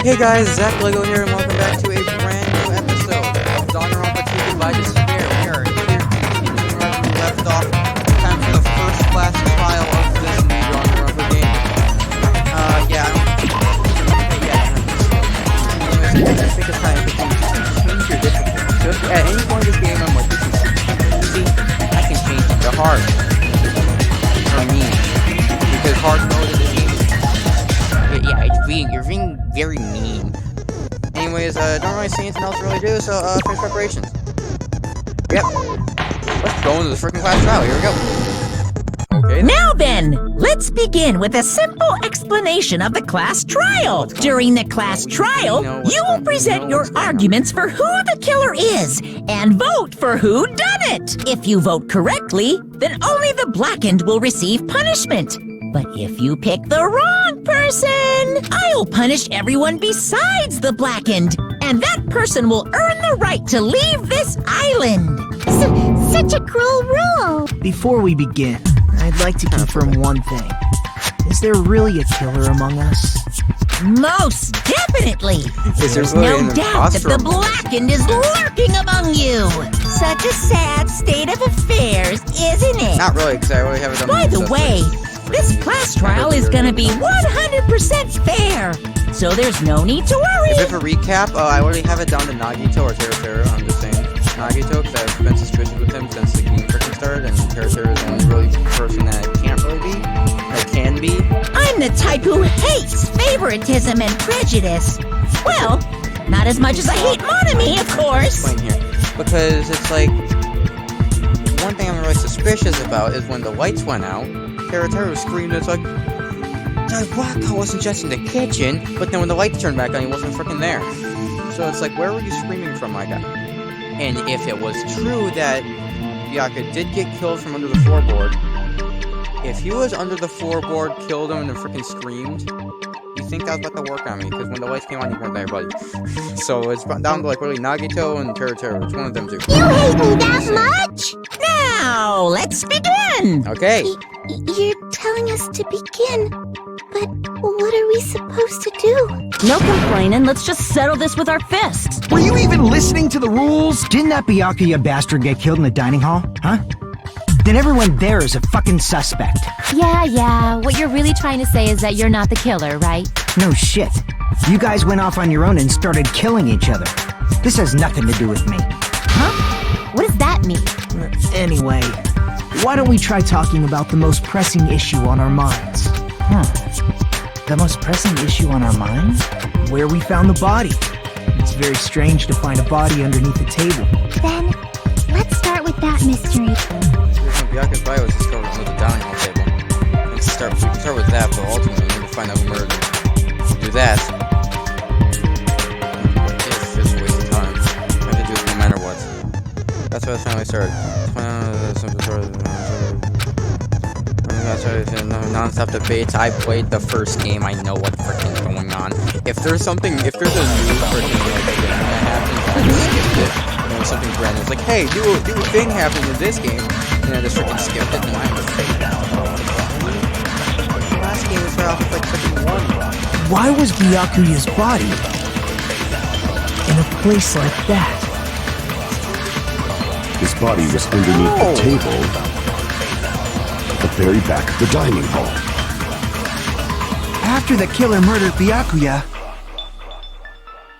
Hey guys, Zach Lego here, and welcome back to a brand new episode of Danganronpa 2 Goodbye Despair. We are here continuing where we left off. Time for the first class trial of this new Danganronpa game. I think it's time to change your difficulty. So if at any point in this game I'm like, this is easy, I can change it to hard. Or mean. Because hard mode in the game you're being very mean. Anyways, don't really see anything else to really do, so, finish preparations. Yep. Let's go into the freaking class trial. Here we go. Okay. Now then, let's begin with a simple explanation of the class trial. During the class trial, you will present your arguments for who the killer is and vote for who done it. If you vote correctly, then only the blackened will receive punishment. But if you pick the wrong person, I'll punish everyone besides the blackened, and that person will earn the right to leave this island. Such a cruel rule. Before we begin, I'd like to confirm one thing. Is there really a killer among us? Most definitely. There's no doubt that the blackened is lurking among you. Such a sad state of affairs, isn't it? Not really, because I already have it done. By the way, this class trial is gonna be 100% fair, so there's no need to worry. A bit of a recap, I already have it down to Nagito or Teru. I'm just saying Nagito, because I've been suspicious with him since the game freaking started, and Teru is the only really person that I can't really be, that can be. I'm the type who hates favoritism and prejudice. Well, not as much as I hate Monami, of course. Explain here, because it's like, one thing I'm really suspicious about is when the lights went out, Teru screamed, it's like, Waka wasn't just in the kitchen, but then when the lights turned back on, he wasn't freaking there. So it's like, where were you screaming from, my guy? And if it was true that Byakuya did get killed from under the floorboard, if he was under the floorboard, killed him, and then freaking screamed, you think that was about to work on me, because when the lights came on, you weren't there, buddy. So it's down to like really Nagito and Teru, which one of them two? You hate me that much? Now, let's begin! Okay. You're telling us to begin, but what are we supposed to do? No complaining, let's just settle this with our fists. Were you even listening to the rules? Didn't that Byakuya bastard get killed in the dining hall? Huh? Then everyone there is a fucking suspect. Yeah, what you're really trying to say is that you're not the killer, right? No shit. You guys went off on your own and started killing each other. This has nothing to do with me. Huh? What does that mean? Anyway, why don't we try talking about the most pressing issue on our minds? The most pressing issue on our minds? Where we found the body. It's very strange to find a body underneath a table. Then, let's start with that mystery. Byakuya's body was discovered under the dining hall table. We can start with that, but ultimately we need to find out who murdered him. To do that, it's just a waste of time. We have to do it no matter what. That's why the family started. Non-stop debates. I played the first game. I know what freaking is going on. If there's a new freaking like thing that happens, I just skipped it. You know, something brand new. It's like, hey, new thing happened in this game, and I just freaking skipped it, and I'm afraid now. The last game we started off with like freaking one. Why was Byakuya's body in a place like that? His body was underneath the table at the very back of the dining hall. After the killer murdered Byakuya,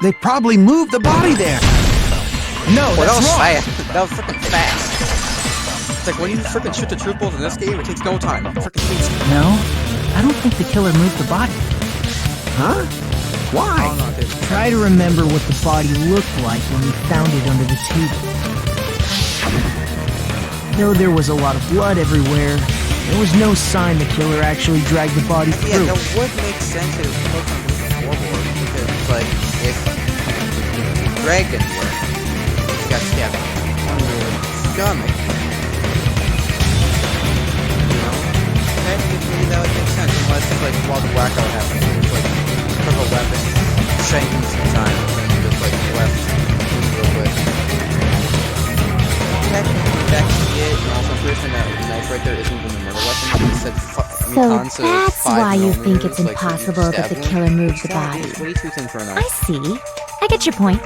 they probably moved the body there. No, Well, that was wrong. fast. That was freaking fast. It's like when you freaking shoot the troop balls in this game, it takes no time. It freaking takes. No, I don't think the killer moved the body. Huh? Why? Oh, no, dude. Try to remember what the body looked like when we found it under the table. Though there was a lot of blood everywhere, there was no sign the killer actually dragged the body through. Yeah, that would make sense if it was put on the floorboard, because it's like, if the drag didn't work, he got stabbed under the stomach. You know? Technically, that would make sense, unless it's like, while the wacko happened, it was like, took a weapon, shanked him some time, and then just like, left real quick. Technically, that could be it, and also I'm pretty sure that knife right there isn't even a murder weapon. It said in So concept of that's 5 why you think millimeters, it's like, impossible that the stab killer wound. moved the Exactly, body. it's way too thin for an eye. I see. I get your point.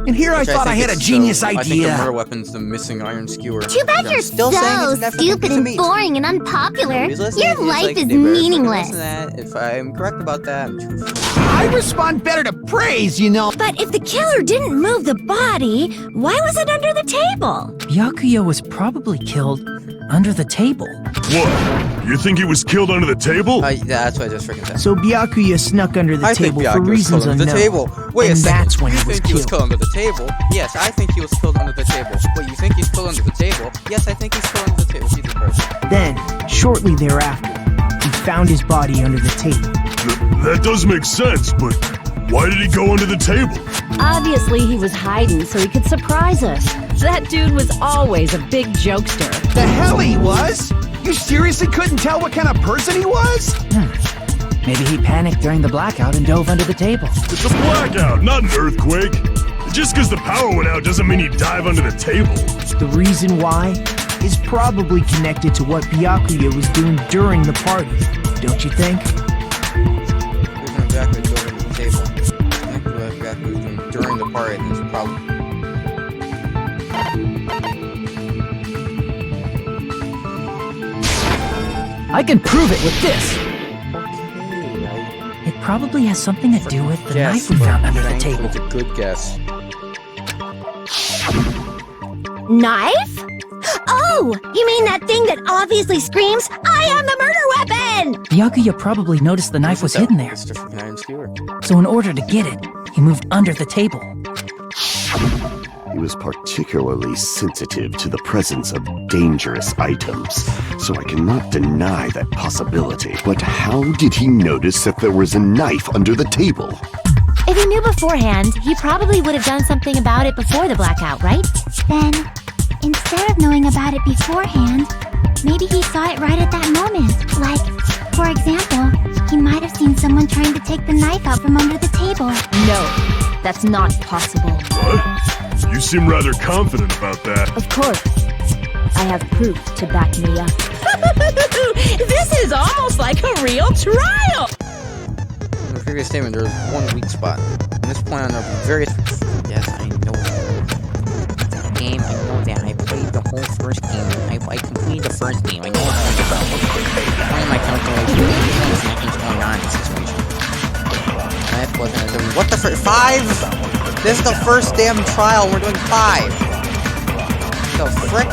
And here I Which thought I think had a it's genius I think the murder idea. weapon's the missing iron skewer. Too bad Which I'm you're still so saying it's an stupid piece of and meat. boring and unpopular. Nobody's listening. Your It's life like, is they better meaningless. listen to that. If I'm correct about that, I'm true. I respond better to praise, you know. But if the killer didn't move the body, why was it under the table? Byakuya was probably killed under the table. What? You think he was killed under the table? That's what I just freaking said. So Byakuya snuck under the I think table Byakuya for was reasons killed under the unknown. table. Wait a And second. that's when you he was think he was killed. killed under the table? Yes, I think he was killed under the table. Wait, you think he's killed under the table? Yes, I think he's killed under the table. Jesus Christ. Then, shortly thereafter, he found his body under the table. That does make sense, but why did he go under the table? Obviously, he was hiding so he could surprise us. That dude was always a big jokester. The hell he was? You seriously couldn't tell what kind of person he was? Maybe he panicked during the blackout and dove under the table. It's a blackout, not an earthquake. Just because the power went out doesn't mean he'd dive under the table. The reason why is probably connected to what Byakuya was doing during the party, don't you think? Reason exactly killed under the table. I think what exactly was doing during the party, and it's probably. I can prove it with this. Okay, It probably has something to do with the guess, knife we but found under the thankfully table. It's a good guess. Knife? Oh, you mean that thing that obviously screams, I am the murder weapon! Byakuya probably noticed the knife was hidden there. It's just an iron skewer. So in order to get it, he moved under the table. He was particularly sensitive to the presence of dangerous items, so I cannot deny that possibility. But how did he notice that there was a knife under the table? If he knew beforehand, he probably would have done something about it before the blackout, right? Then, instead of knowing about it beforehand, maybe he saw it right at that moment. Like, for example, he might have seen someone trying to take the knife out from under the table. No, that's not possible. What? You seem rather confident about that. Of course. I have proof to back me up. This is almost like a real trial! In the previous statement, there was one weak spot. In this plan, there will be various. Yes, I know. The game, I know that. I played the whole first game. I completed the first game. I know what I'm about. Why am I calculating? Nothing's going on in this situation. That wasn't. What the frick? 5? This is the first damn trial. We're doing 5. The frick?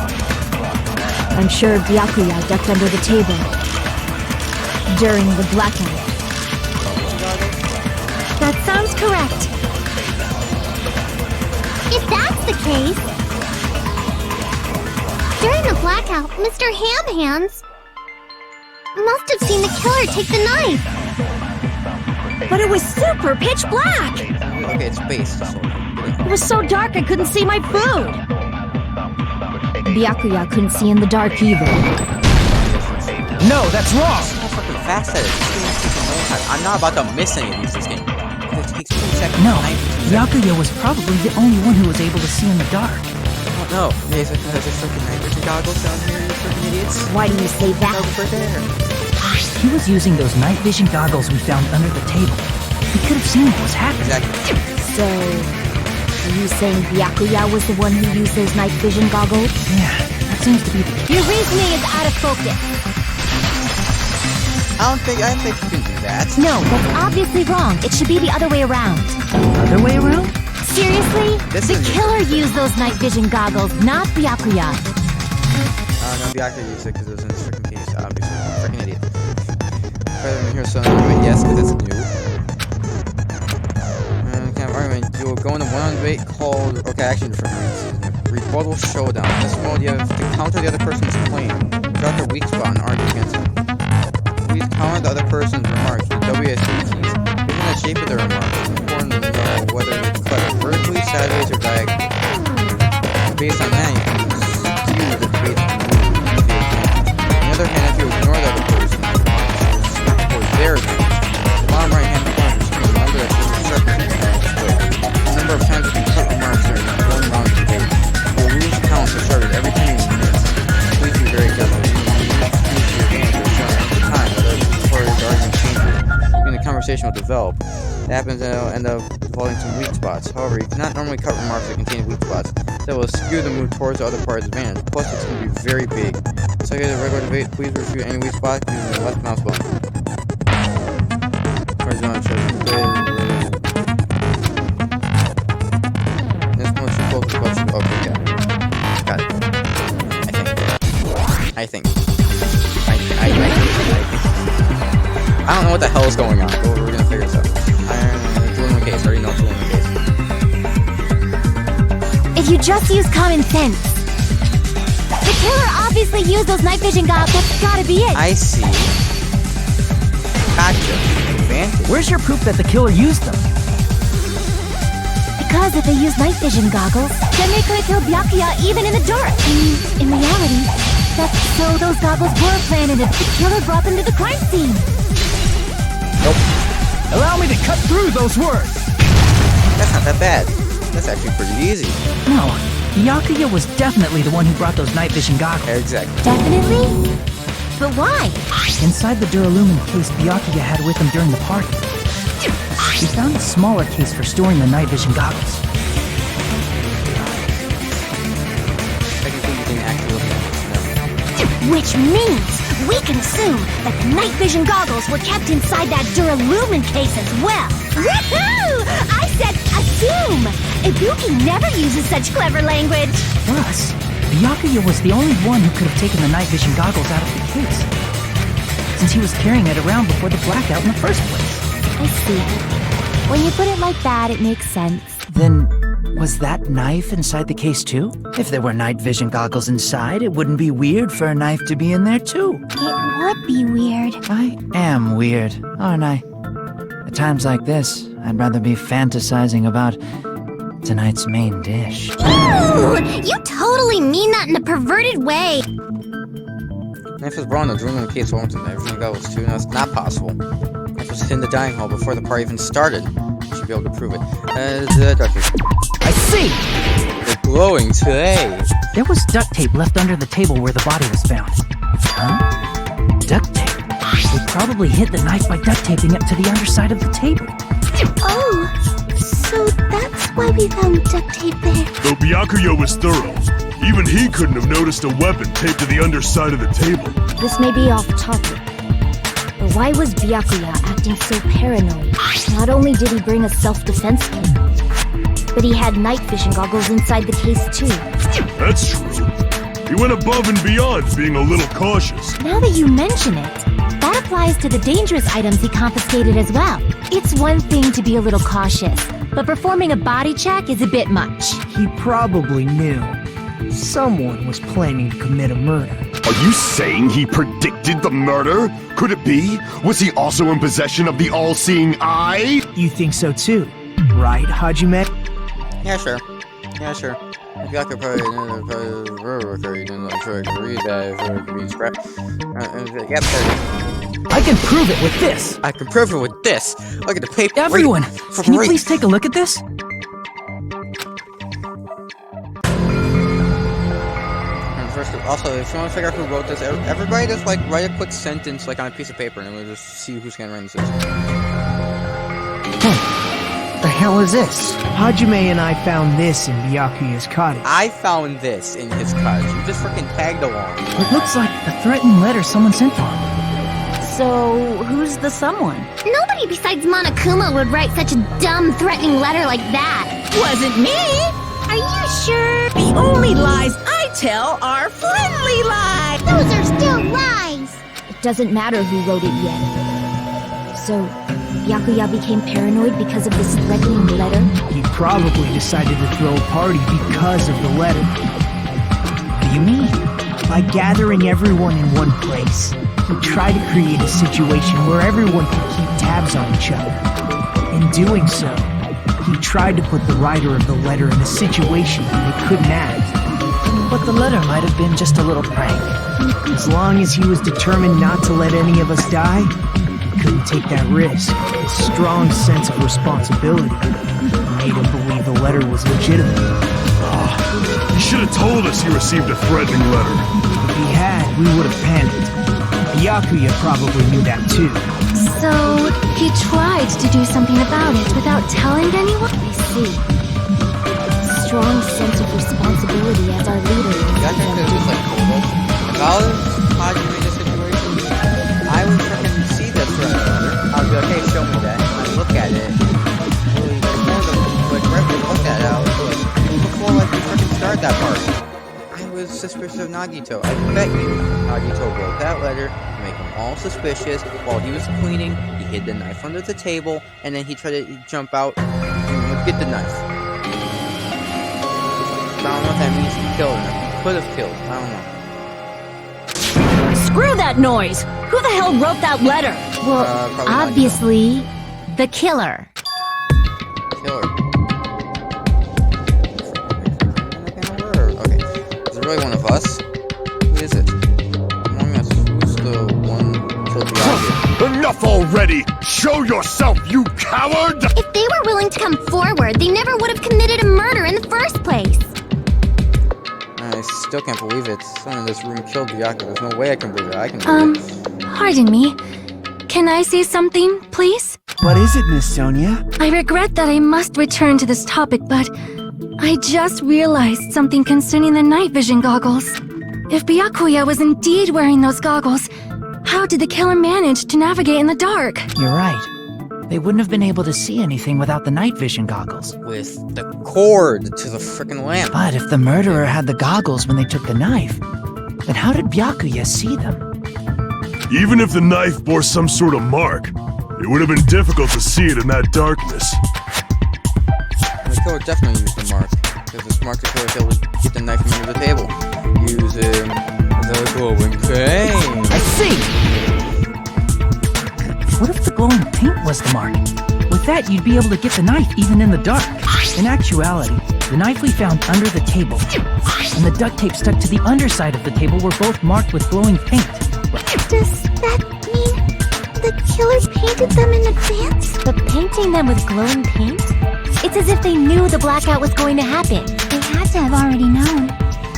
I'm sure Byakuya ducked under the table during the blackout. That sounds correct. If that's the case, during the blackout, Mr. Ham Hands must have seen the killer take the knife. But it was super pitch black! Okay, it's based. So. It was so dark I couldn't see my food. Byakuya couldn't see in the dark either. No, that's wrong! How fucking fast that is. This game takes a long time. I'm not about to miss any of these this game. It takes 2 seconds. No, 19 seconds. Byakuya was probably the only one who was able to see in the dark. No, there's a freaking night vision goggles down here, you freaking idiots. Why do you say that? Goggles right there. He was using those night vision goggles we found under the table. He could have seen what was happening. Exactly. So, are you saying Byakuya was the one who used those night vision goggles? Yeah, that seems to be the case. Your reasoning is out of focus. I don't think you can do that. No, that's obviously wrong. It should be the other way around. Other way around? Seriously? This The is- killer used those night vision goggles, not Byakuya. No, Byakuya used it because it was in his freaking case, obviously. Freaking idiot. Rather than hear something, yes, because it's new. Kind of argument, you will go into one debate called, okay, actually different reads. Rebuttal Showdown. In this mode, you have to counter the other person's claim. Drop their weak spot and argue against them. Please counter the other person's remarks with WSD keys. Given the shape of their remarks, it's important to know whether it's cut vertically, sideways, or diagonally. Based on that, you can skew the debate to move. On the other hand, if you ignore the other person, for their advantage, the bottom right hand corner of the screen, remember that there's a circle split. The number of times you can cut remarks during one round of debate will lose count to start every time you miss. Please be very careful. You need to use your advantage of showing conversation will develop. It happens and it'll end up developing some weak spots. However, you cannot normally cut remarks that contain weak spots. That will skew the mood towards the other party's advantage. Plus, it's going to be very big. So, I get a regular debate. Please refute any weak spots using the left mouse button. This one should focus about. Okay, got it. I think. I don't know what the hell is going on, but we're gonna figure this out. Jewel in the case. I already know Jewel in the case. If you just use common sense. The killer obviously used those night vision goggles. That's gotta be it. I see. Gotcha. Advantage. Where's your proof that the killer used them? Because if they used night vision goggles, then they could have killed Byakuya even in the dark. I mean, in reality, that's so those goggles were planted if the killer brought them to the crime scene. Nope. Allow me to cut through those words. That's not that bad. That's actually pretty easy. No, Byakuya was definitely the one who brought those night vision goggles. Exactly. Definitely? But why? Inside the Duralumin case Byakuya had with him during the party, he found a smaller case for storing the night vision goggles. Technically, you didn't actually look at it. Which means we can assume that the night vision goggles were kept inside that Duralumin case as well. Woohoo! I said assume! Ibuki never uses such clever language. Plus, Byakuya was the only one who could have taken the night vision goggles out of the case, since he was carrying it around before the blackout in the first place. I see. When you put it like that, it makes sense. Then, was that knife inside the case too? If there were night vision goggles inside, it wouldn't be weird for a knife to be in there too. It would be weird. I am weird, aren't I? At times like this, I'd rather be fantasizing about tonight's main dish. Ooh, you totally mean that in a perverted way. Knife was brought in the Jewel in the case once and everything goes too. No, it's not possible. Knife was in the dining hall before the party even started. You should be able to prove it. I see! They're glowing today. There was duct tape left under the table where the body was found. Huh? Duct tape? They probably hid the knife by duct taping it to the underside of the table. Oh, so that's why we found duct tape there. Though Byakuya was thorough, even he couldn't have noticed a weapon taped to the underside of the table. This may be off topic, but why was Byakuya acting so paranoid? Not only did he bring a self-defense kit, but he had night vision goggles inside the case too. That's true. He went above and beyond being a little cautious. Now that you mention it, that applies to the dangerous items he confiscated as well. It's one thing to be a little cautious, but performing a body check is a bit much. He probably knew someone was planning to commit a murder. Are you saying he predicted the murder? Could it be? Was he also in possession of the all-seeing eye? You think so too, right, Hajime? Yeah, sure. Yeah, sure. If you could probably you didn't sure I could read that if it could be scrapped. Yep, I can prove it with this! I can prove it with this. Look at the paper. Everyone, can you please take a look at this? And first, also, if you want to figure out who wrote this, everybody just like write a quick sentence like on a piece of paper, and we'll just see whose handwriting this is. The hell is this? Hajime and I found this in Byakuya's cottage. I found this in his cottage. You just freaking tagged along. It looks like the threatening letter someone sent to him. So, who's the someone? Nobody besides Monokuma would write such a dumb, threatening letter like that. Wasn't me! Are you sure? The only lies I tell are friendly lies! Those are still lies. It doesn't matter who wrote it yet. So, Byakuya became paranoid because of this threatening letter? He probably decided to throw a party because of the letter. What do you mean? By gathering everyone in one place, he tried to create a situation where everyone could keep tabs on each other. In doing so, he tried to put the writer of the letter in a situation where they couldn't act. But the letter might have been just a little prank. As long as he was determined not to let any of us die, he couldn't take that risk. His strong sense of responsibility made him believe the letter was legitimate. He should have told us he received a threatening letter. If he had, we would have panicked. Byakuya probably knew that too. So, he tried to do something about it without telling anyone? I see. Strong sense of responsibility as our leader. Yeah, I think it was like cool. If I was Haji in this situation, I would freaking see that threat letter. I'd be like, hey, show me that. And I'd look at it. Really, look at it. I was like, before like we freaking started that part. I was suspicious of Nagito. I bet you Nagito wrote that letter to make him all suspicious. While he was cleaning, he hid the knife under the table, and then he tried to jump out and get the knife. I don't know if that means he killed him. He could have killed. I don't know. Screw that noise! Who the hell wrote that letter? Well, probably obviously, the killer. Killer. Okay. Is it really one of us? Who is it? Among us, who's the one who killed Byakuya? Enough already! Show yourself, you coward! If they were willing to come forward, they never would have committed a murder in the first place. I still can't believe it. Someone in this room killed Byakuya. There's no way I can believe it. I can believe it. Pardon me. Can I say something, please? What is it, Miss Sonia? I regret that I must return to this topic, but I just realized something concerning the night vision goggles. If Byakuya was indeed wearing those goggles, how did the killer manage to navigate in the dark? You're right. They wouldn't have been able to see anything without the night vision goggles. With the cord to the frickin' lamp. But if the murderer had the goggles when they took the knife, then how did Byakuya see them? Even if the knife bore some sort of mark, it would have been difficult to see it in that darkness. And the killer definitely used the mark. Because this mark the killer was able to get the knife from under the table. Using the glowing paint. I see! What if the glowing paint was the mark? With that, you'd be able to get the knife even in the dark. In actuality, the knife we found under the table and the duct tape stuck to the underside of the table were both marked with glowing paint. Does that mean the killer painted them in advance? But painting them with glowing paint? It's as if they knew the blackout was going to happen. They had to have already known.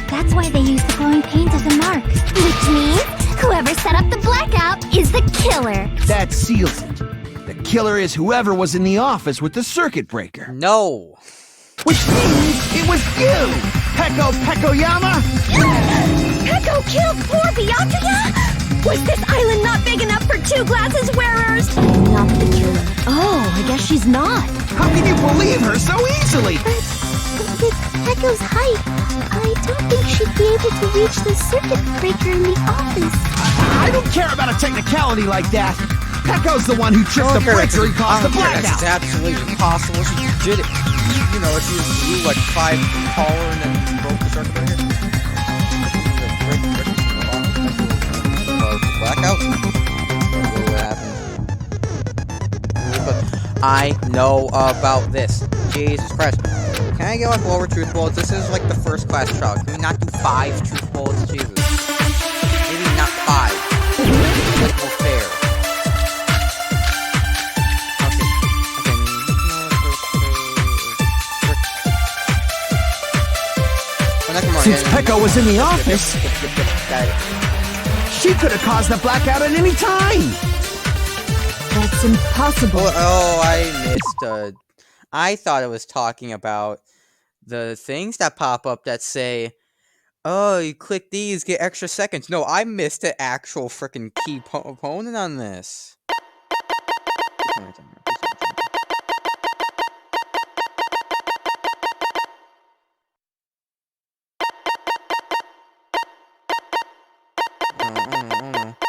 That's why they used the glowing paint as a mark. Which means whoever set up the blackout is the killer. That seals it. The killer is whoever was in the office with the circuit breaker. No. Which means it was you, Peko Pekoyama! Peko killed poor Byakuya? Was this island not big enough for two glasses wearers? Not the killer. Oh, I guess she's not. How can you believe her so easily? But with Peko's height, I don't think she'd be able to reach the circuit breaker in the office. I don't care about a technicality like that. Peko's the one who tripped the breaker and caused the blackout. That's absolutely impossible. She did it. You know, she grew like 5 feet taller and then broke the circuit breaker. Blackout? What happened? I know about this. Jesus Christ. Can I get like lower truth bullets? This is like the first class trial. Can we not do 5 truth bullets? Jesus. Maybe not 5. Like more fair. Since Peko was in the office, she could have caused the blackout at any time. That's impossible. Oh, I missed. I thought it was talking about the things that pop up that say, "Oh, you click these, get extra seconds." No, I missed the actual freaking key opponent on this.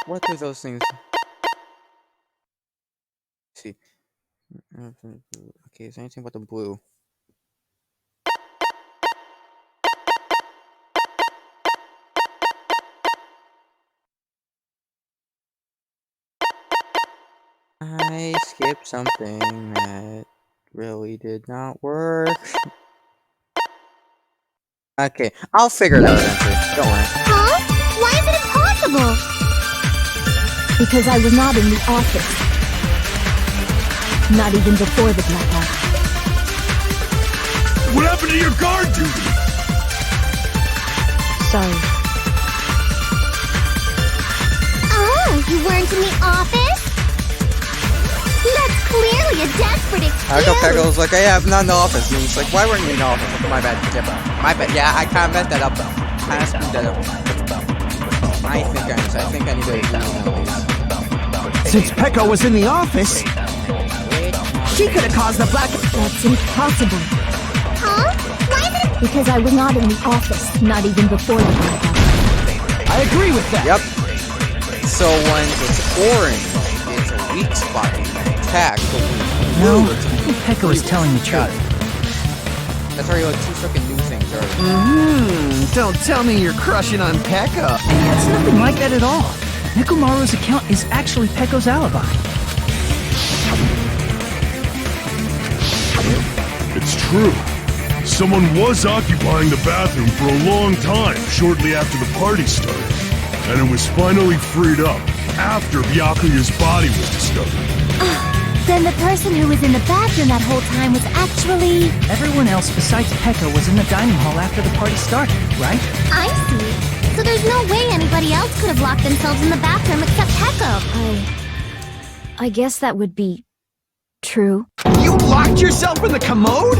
What are those things? Let's see. Okay, is there anything about the blue? I skipped something that really did not work. Okay, I'll figure it out eventually. Don't worry. Huh? Why is it impossible? Because I was not in the office. Not even before the blackout. What happened to your guard duty? Sorry. Oh, you weren't in the office? clearly a desperate I go excuse. Peggle was like, hey, I'm not in the office. And he's like, why weren't you in the office? Like, my bad, my bad. Yeah, I kind of messed that up though. Kind of screwed that up. I think I need to Since Pekka was in the office, she could have caused the black. That's impossible. Huh? Why is it? Because I was not in the office, not even before the blackout. I agree with that. Yep. So when it's orange, it's a weak spot to attack. But when it's blue, No, I think Pekka was telling the truth. That's already like 2 fucking new things already. Don't tell me you're crushing on Pekka. It's nothing like that at all. Nekomaru's account is actually Pekko's alibi. It's true. Someone was occupying the bathroom for a long time shortly after the party started. And it was finally freed up after Byakuya's body was discovered. Then the person who was in the bathroom that whole time was actually... Everyone else besides Pekka was in the dining hall after the party started, right? I see. So there's no way anybody else could have locked themselves in the bathroom except Pekka. I guess that would be true. You locked yourself in the commode?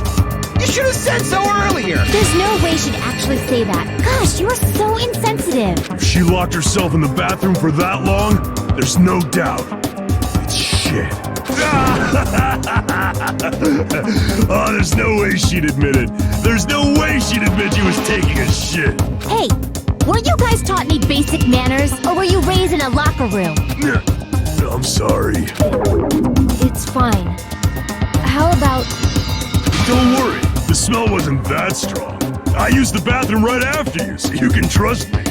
You should have said so earlier. There's no way she'd actually say that. Gosh, you are so insensitive. If she locked herself in the bathroom for that long, there's no doubt. It's shit. Oh, there's no way she'd admit it. There's no way she'd admit she was taking a shit. Hey, weren't you guys taught any basic manners, or were you raised in a locker room? I'm sorry. It's fine. How about... Don't worry, the smell wasn't that strong. I used the bathroom right after you, so you can trust me.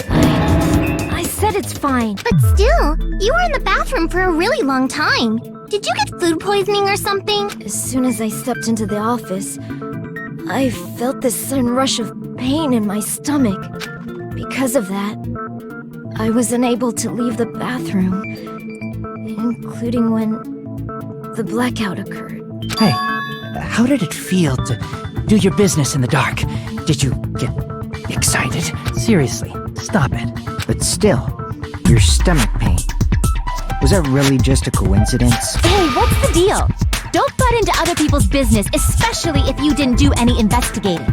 I said it's fine. But still, you were in the bathroom for a really long time. Did you get food poisoning or something? As soon as I stepped into the office, I felt this sudden rush of pain in my stomach. Because of that, I was unable to leave the bathroom, including when the blackout occurred. Hey, how did it feel to do your business in the dark? Did you get excited? Seriously, stop it. But still, your stomach pain. Was that really just a coincidence? Hey, what's the deal? Don't butt into other people's business, especially if you didn't do any investigating.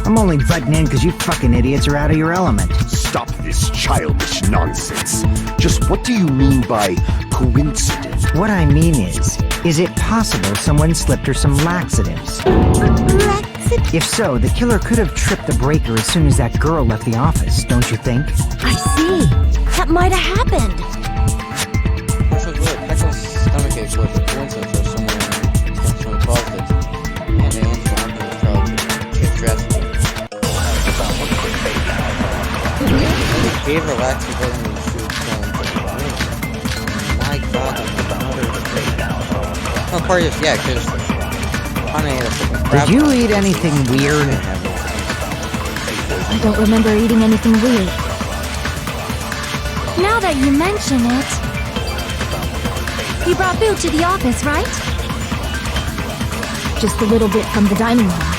I'm only butting in because you fucking idiots are out of your element. Stop this childish nonsense. Just what do you mean by coincidence? What I mean is it possible someone slipped her some laxatives? Laxative? If so, the killer could have tripped the breaker as soon as that girl left the office, don't you think? I see. That might have happened. Pekka's stomach ache was a coincidence or someone caused it. And the answer was probably dressed. Gave her laxative and she was going my god, no, part of yeah, because Did you eat anything weird? I don't remember eating anything weird. Now that you mention it... You brought food to the office, right? Just a little bit from the dining hall.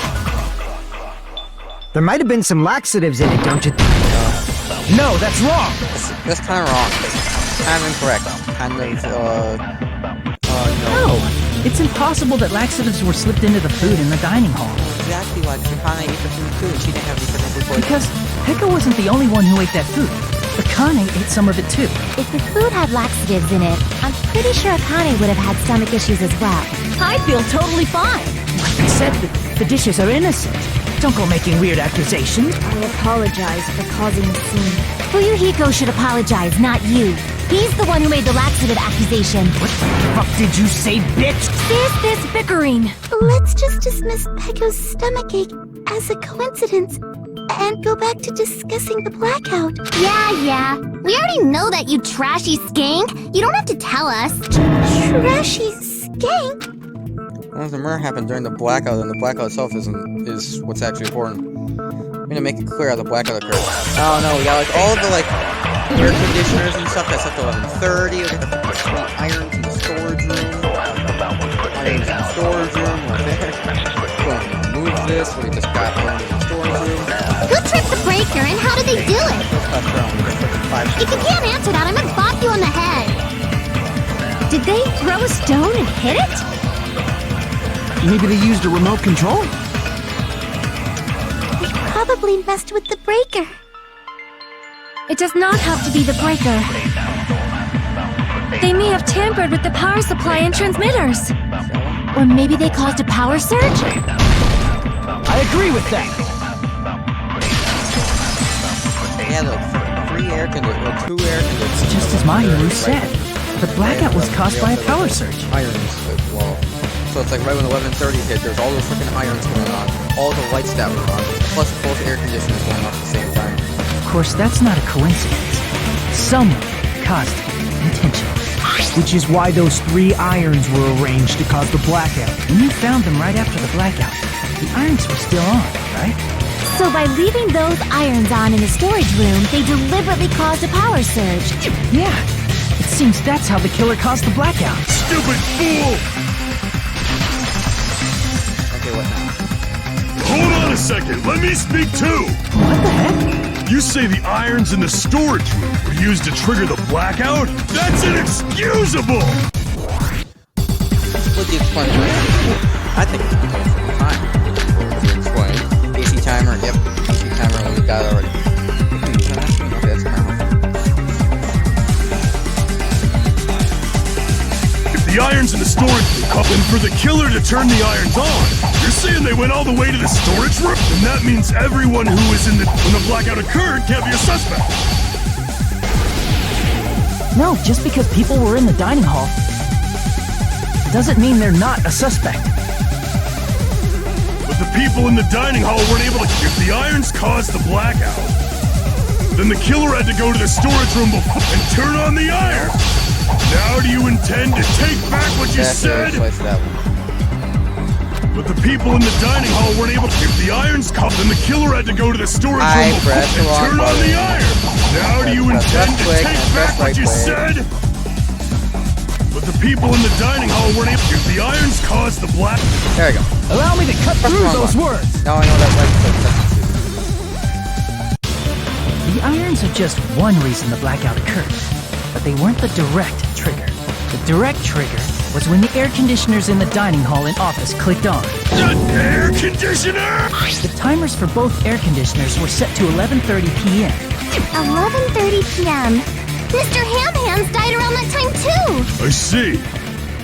There might have been some laxatives in it, don't you think? No, that's wrong. That's kind of wrong. Kind of incorrect. Kind of, No, it's impossible that laxatives were slipped into the food in the dining hall. Exactly like Akane ate the food too, and she didn't have any food poisoning. Because Pekka wasn't the only one who ate that food. Akane ate some of it too. If the food had laxatives in it, I'm pretty sure Akane would have had stomach issues as well. I feel totally fine. Like I said, the dishes are innocent. Don't go making weird accusations. I apologize for causing a scene. Fuyuhiko should apologize, not you. He's the one who made the laxative accusation. What the fuck did you say, bitch? Cease this bickering. Let's just dismiss Pekko's stomachache as a coincidence and go back to discussing the blackout. Yeah. We already know that, you trashy skank. You don't have to tell us. Trashy skank? Well, the murder happened during the blackout, and the blackout itself is what's actually important. I'm gonna make it clear how the blackout occurred. Oh no, we got like all of the like air conditioners and stuff that's up to 11:30. We got the irons in the storage room. Irons in the storage room right there. Going to move this. We just got irons in the storage room. Who tripped the breaker and how did they do it? If you can't answer that, I'm gonna bop you on the head. Did they throw a stone and hit it? Maybe they used a remote control? They probably messed with the breaker. It does not have to be the breaker. They may have tampered with the power supply and transmitters. Or maybe they caused a power surge? I agree with that. Yeah, look, 2 air conditioners. Just as Mahiru said, the blackout was caused by a power surge. Irons, well, so it's like right when 11:30 hit, there's all those freaking irons going on, all the lights that were on, plus both air conditioners going off at the same time. Of course, that's not a coincidence. Someone caused it intentionally. Which is why those 3 irons were arranged to cause the blackout. When you found them right after the blackout, the irons were still on, right? So by leaving those irons on in the storage room, they deliberately caused a power surge. Yeah. It seems that's how the killer caused the blackout. Stupid fool! Okay, what now? Hold on a second, let me speak too! What the heck? You say the irons in the storage room were used to trigger the blackout? That's inexcusable! What's the explanation? I think it's because of the time. Explain. AC timer, yep. AC timer, we got it already. Okay, that's kind of If the irons in the storage room call in for the killer to turn the irons on, you're saying they went all the way to the storage room? And that means everyone who was in when the blackout occurred can't be a suspect. No, just because people were in the dining hall doesn't mean they're not a suspect. But the people in the dining hall weren't able to. If the irons caused the blackout, then the killer had to go to the storage room and turn on the iron. Now do you intend to take back what you said? But the people in the dining hall weren't able to. If the irons caught, then the killer had to go to the storage room and turn on the iron. Now do you intend to take back what you said? But the people in the dining hall weren't able. If the irons caused the black. There you go. Allow me to cut through those words. Now I know that right click. The irons are just one reason the blackout occurred, but they weren't the direct trigger. The direct trigger was when the air conditioners in the dining hall and office clicked on. The air conditioner! The timers for both air conditioners were set to 11:30 p.m. 11:30 p.m. Mr. Ham Hands died around that time too! I see.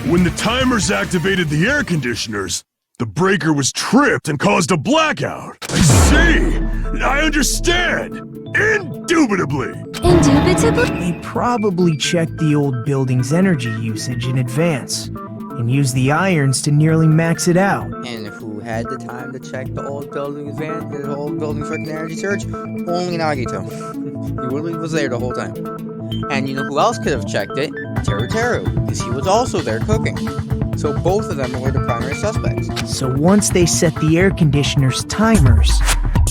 When the timers activated the air conditioners, the breaker was tripped and caused a blackout. I see. I understand. Indubitably. Indubitably? They probably checked the old building's energy usage in advance and used the irons to nearly max it out. And who had the time to check the old building's freaking energy surge? Only Nagito. He literally was there the whole time. And you know who else could have checked it? Teru, because he was also there cooking. So both of them were the primary suspects. So once they set the air conditioner's timers,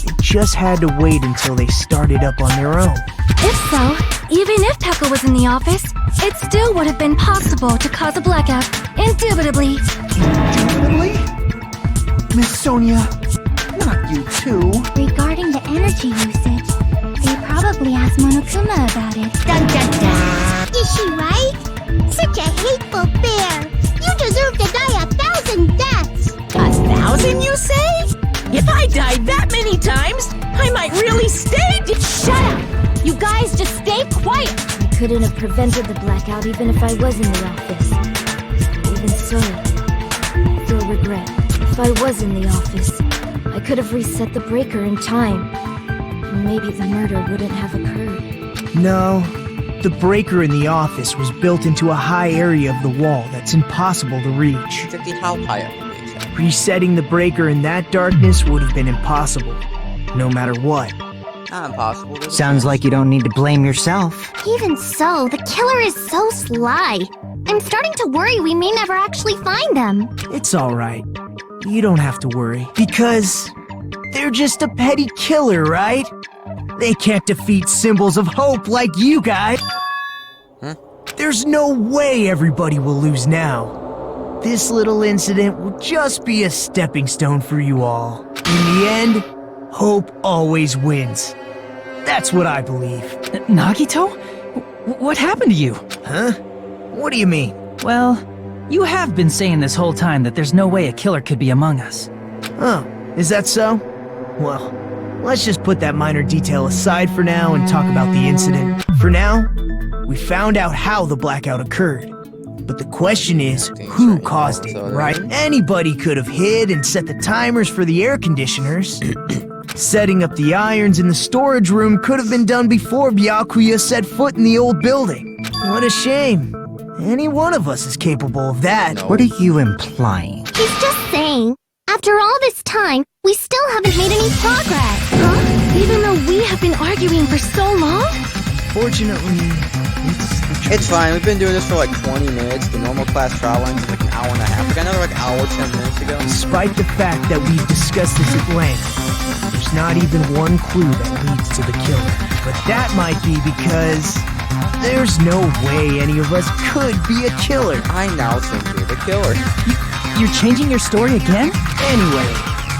they just had to wait until they started up on their own. If so, even if Pekka was in the office, it still would have been possible to cause a blackout. Indubitably. Indubitably? Miss Sonia, not you too. Regarding the energy usage, they probably asked Monokuma about it. Dun dun dun! Is she right? Such a hateful bear! You deserve to die 1,000 deaths! 1,000, you say? If I died that many times, I might really stay. Shut up! You guys just stay quiet! I couldn't have prevented the blackout even if I was in the office. Even so, I feel regret. If I was in the office, I could have reset the breaker in time. And maybe the murder wouldn't have occurred. No, the breaker in the office was built into a high area of the wall that's impossible to reach. 50 how high up? Resetting the breaker in that darkness would have been impossible, no matter what. Not impossible. Sounds like you don't need to blame yourself. Even so, the killer is so sly. I'm starting to worry we may never actually find them. It's alright. You don't have to worry. Because they're just a petty killer, right? They can't defeat symbols of hope like you guys. Huh? There's no way everybody will lose now. This little incident will just be a stepping stone for you all. In the end, hope always wins. That's what I believe. Nagito? What happened to you? Huh? What do you mean? Well, You have been saying this whole time that there's no way a killer could be among us. Oh, is that so? Well, let's just put that minor detail aside for now and talk about the incident. For now, we found out how the blackout occurred. But the question is, who caused it, right? Anybody could have hid and set the timers for the air conditioners. Setting up the irons in the storage room could have been done before Byakuya set foot in the old building. What a shame. Any one of us is capable of that. What are you implying? He's just saying, after all this time, we still haven't made any progress. Huh? Even though we have been arguing for so long? Fortunately, It's fine, we've been doing this for like 20 minutes. The normal class trial length is like an hour and a half. We got another like hour, 10 minutes to go. Despite the fact that we've discussed this at length, there's not even one clue that leads to the killer. But that might be because there's no way any of us could be a killer. I now think you're the killer. You're changing your story again? Anyway,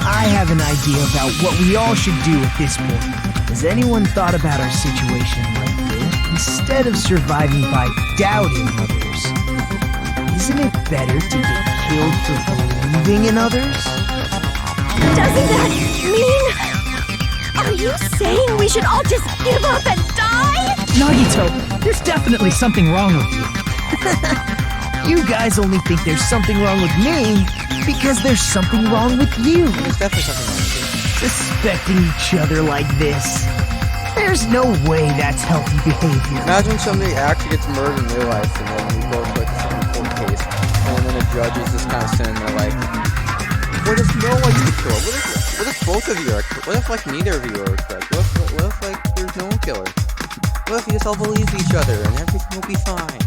I have an idea about what we all should do at this point. Has anyone thought about our situation like this? Instead of surviving by doubting others, isn't it better to get killed for believing in others? Doesn't that mean... Are you saying we should all just give up and die? Nagito, there's definitely something wrong with you. You guys only think there's something wrong with me because there's something wrong with you. There's definitely something wrong with you. Suspecting each other like this. There's no way that's healthy behavior. Imagine somebody actually gets murdered in real life and then we go to like a Supreme Court case and then the judge is just kind of sitting there like, what if no one's the killer? What if both of you are? What if like neither of you are correct? What if like there's no killer? What if you just all believe each other and everything will be fine?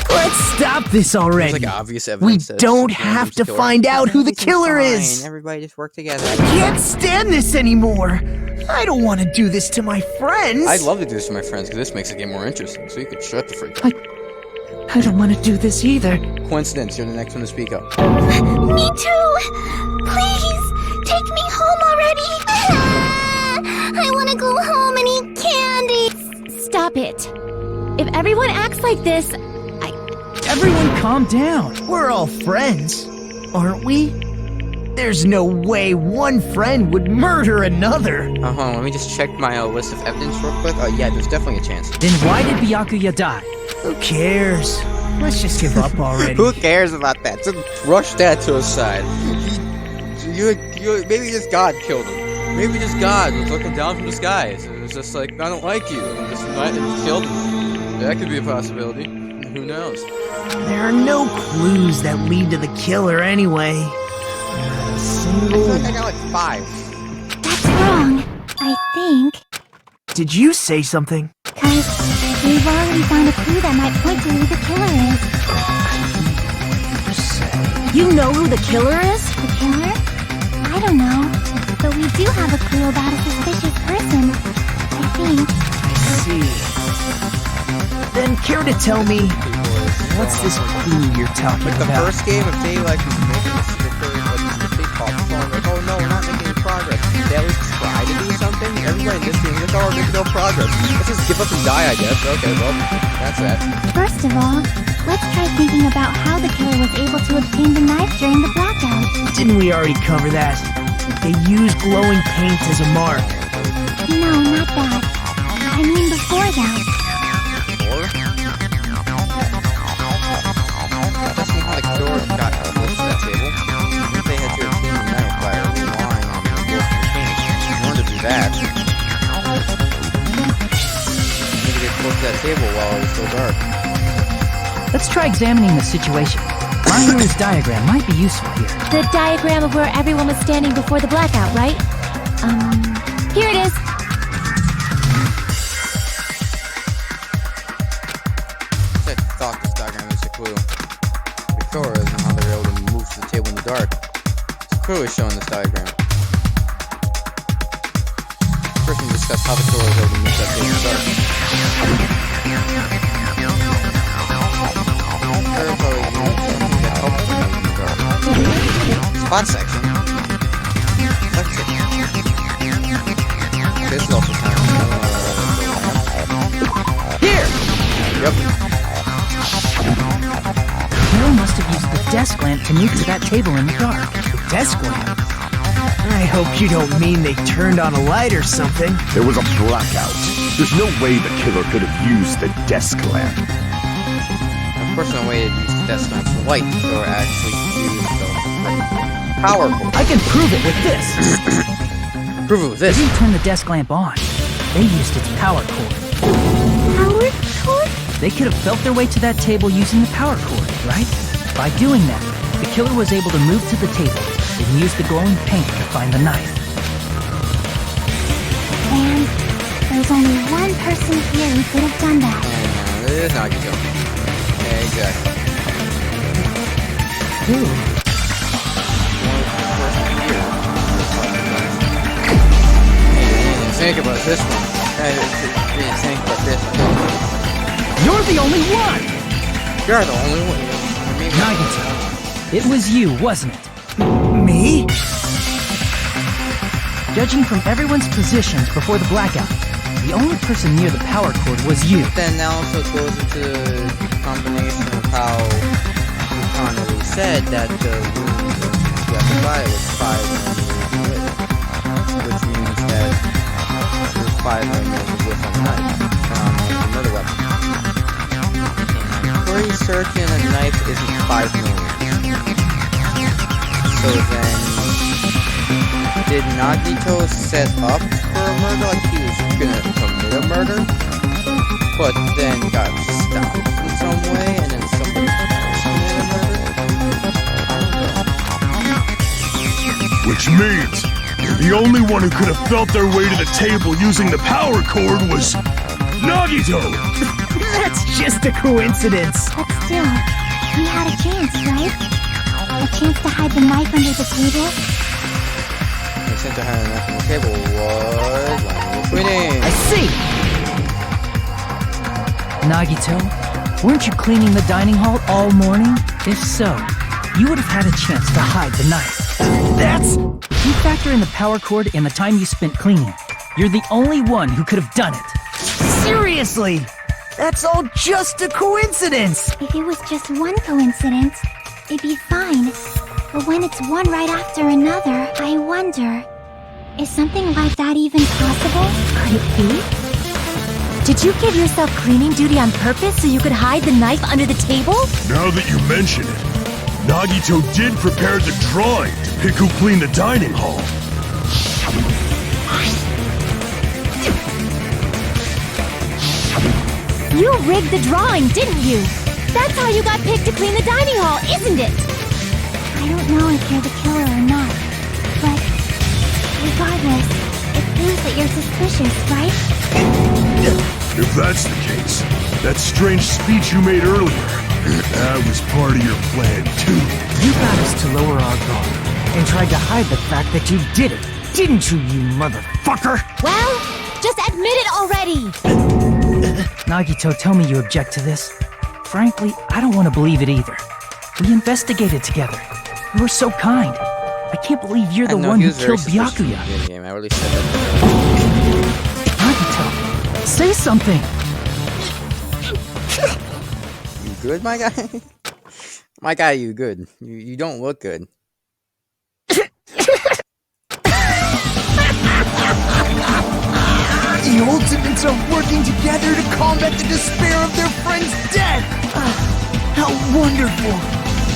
Let's stop this already. There's like obvious We evidence that don't it's have to killer. find out who the Everything's killer fine. is. Everybody just work together. I can't stand this anymore. I don't want to do this to my friends. I'd love to do this to my friends because this makes the game more interesting. So you could shut the freak up. I don't want to do this either. Coincidence, you're the next one to speak up. Me too! Please, take me home already! I want to go home and eat candy! Stop it. If everyone acts like this, Everyone calm down. We're all friends, aren't we? There's no way one friend would murder another. Hold on, let me just check my list of evidence real quick. Yeah, there's definitely a chance. Then why did Byakuya die? Who cares? Let's just give up already. Who cares about that? Just rush that to the side. Maybe just God killed him. Maybe just God was looking down from the skies and was just like, I don't like you, and just killed him. That could be a possibility. Who knows? There are no clues that lead to the killer anyway. Not a I single... feel like I got like 5. That's wrong, I think. Did you say something? Because we've already found a clue that might point to who the killer is. you know who the killer is? The killer? I don't know. But we do have a clue about a suspicious person. I think. I see. Then care to tell me, what's this clue you're talking Like the about? first game, if they like make a sticker, like if they call the phone, like, oh no, we're not making any progress. They at least try to do something. Everybody in this game is like, oh, we're making no progress. Let's just give up and die, I guess. Okay, well, that's that. First of all, let's try thinking about how the killer was able to obtain the knife during the blackout. Didn't we already cover that? They used glowing paint as a mark. No, not that. I mean before that. That's not how the killer got close to that table. If they had to obtain the knife by relying on the glowing paint. In order to do that, you need to get close to that table while it was still dark. Let's try examining the situation. My hero's diagram might be useful here. The diagram of where everyone was standing before the blackout, right? Here it is. I thought this diagram was a clue. The killer isn't how they were able to move to the table in the dark. It's clearly showing this diagram. First, we discuss how the killer was able to move that table in the dark. Spot section. Let's see. This is also kind of Here! Yep. The killer must have used the desk lamp to move to that table in the dark. The desk lamp? I hope you don't mean they turned on a light or something. There was a blackout. There's no way the killer could have used the desk lamp. Of course, no way to use the desk lamp's light or actually use the power cord. I can prove it with this. Prove it with They this. didn't turn the desk lamp on. They used its power cord. Power cord? They could have felt their way to that table using the power cord, right? By doing that, the killer was able to move to the table and use the glowing paint to find the knife. And there's only one person here who could have done that. And it is Nagito. Yeah, exactly. Who? Think about this one. Think about this one. You're the only one! You're the only one. Nagito, it was you, wasn't it? Me? Judging from everyone's positions before the blackout, the only person near the power cord was you. Then that also goes into the combination of how Connolly said that the wound you have to buy was 5 which means that there's 5 millimeters with a knife a murder weapon. And I'm pretty certain a knife isn't 5 millimeters. So then, did Nagito set up for a murder like he was gonna commit a murder? But then got stopped in some way and then somebody else committed a murder? Which means the only one who could have felt their way to the table using the power cord was Nagito! That's just a coincidence. But still, he had a chance, right? A chance to hide the knife under the table? The center had enough on the table was winning. I see! Nagito, weren't you cleaning the dining hall all morning? If so, you would have had a chance to hide the knife. That's... If you factor in the power cord and the time you spent cleaning, you're the only one who could have done it. Seriously! That's all just a coincidence! If it was just one coincidence, it'd be fine. But when it's one right after another, I wonder, is something like that even possible? Could it be? Did you give yourself cleaning duty on purpose so you could hide the knife under the table? Now that you mention it, Nagito did prepare the drawing to pick who cleaned the dining hall. You rigged the drawing, didn't you? That's how you got picked to clean the dining hall, isn't it? I don't know if you're the killer or not, but regardless, it proves that you're suspicious, right? If that's the case, that strange speech you made earlier, that was part of your plan too. You got us to lower our guard and tried to hide the fact that you did it, didn't you, you motherfucker? Well, just admit it already! Nagito, tell me you object to this. Frankly, I don't want to believe it either. We investigated together. You were so kind. I can't believe you're the one who killed Byakuya. I already said that. Nagito, say something! You good, my guy? My guy, you good. You don't look good. The Ultimates are working together to combat the despair of their friend's death! How wonderful!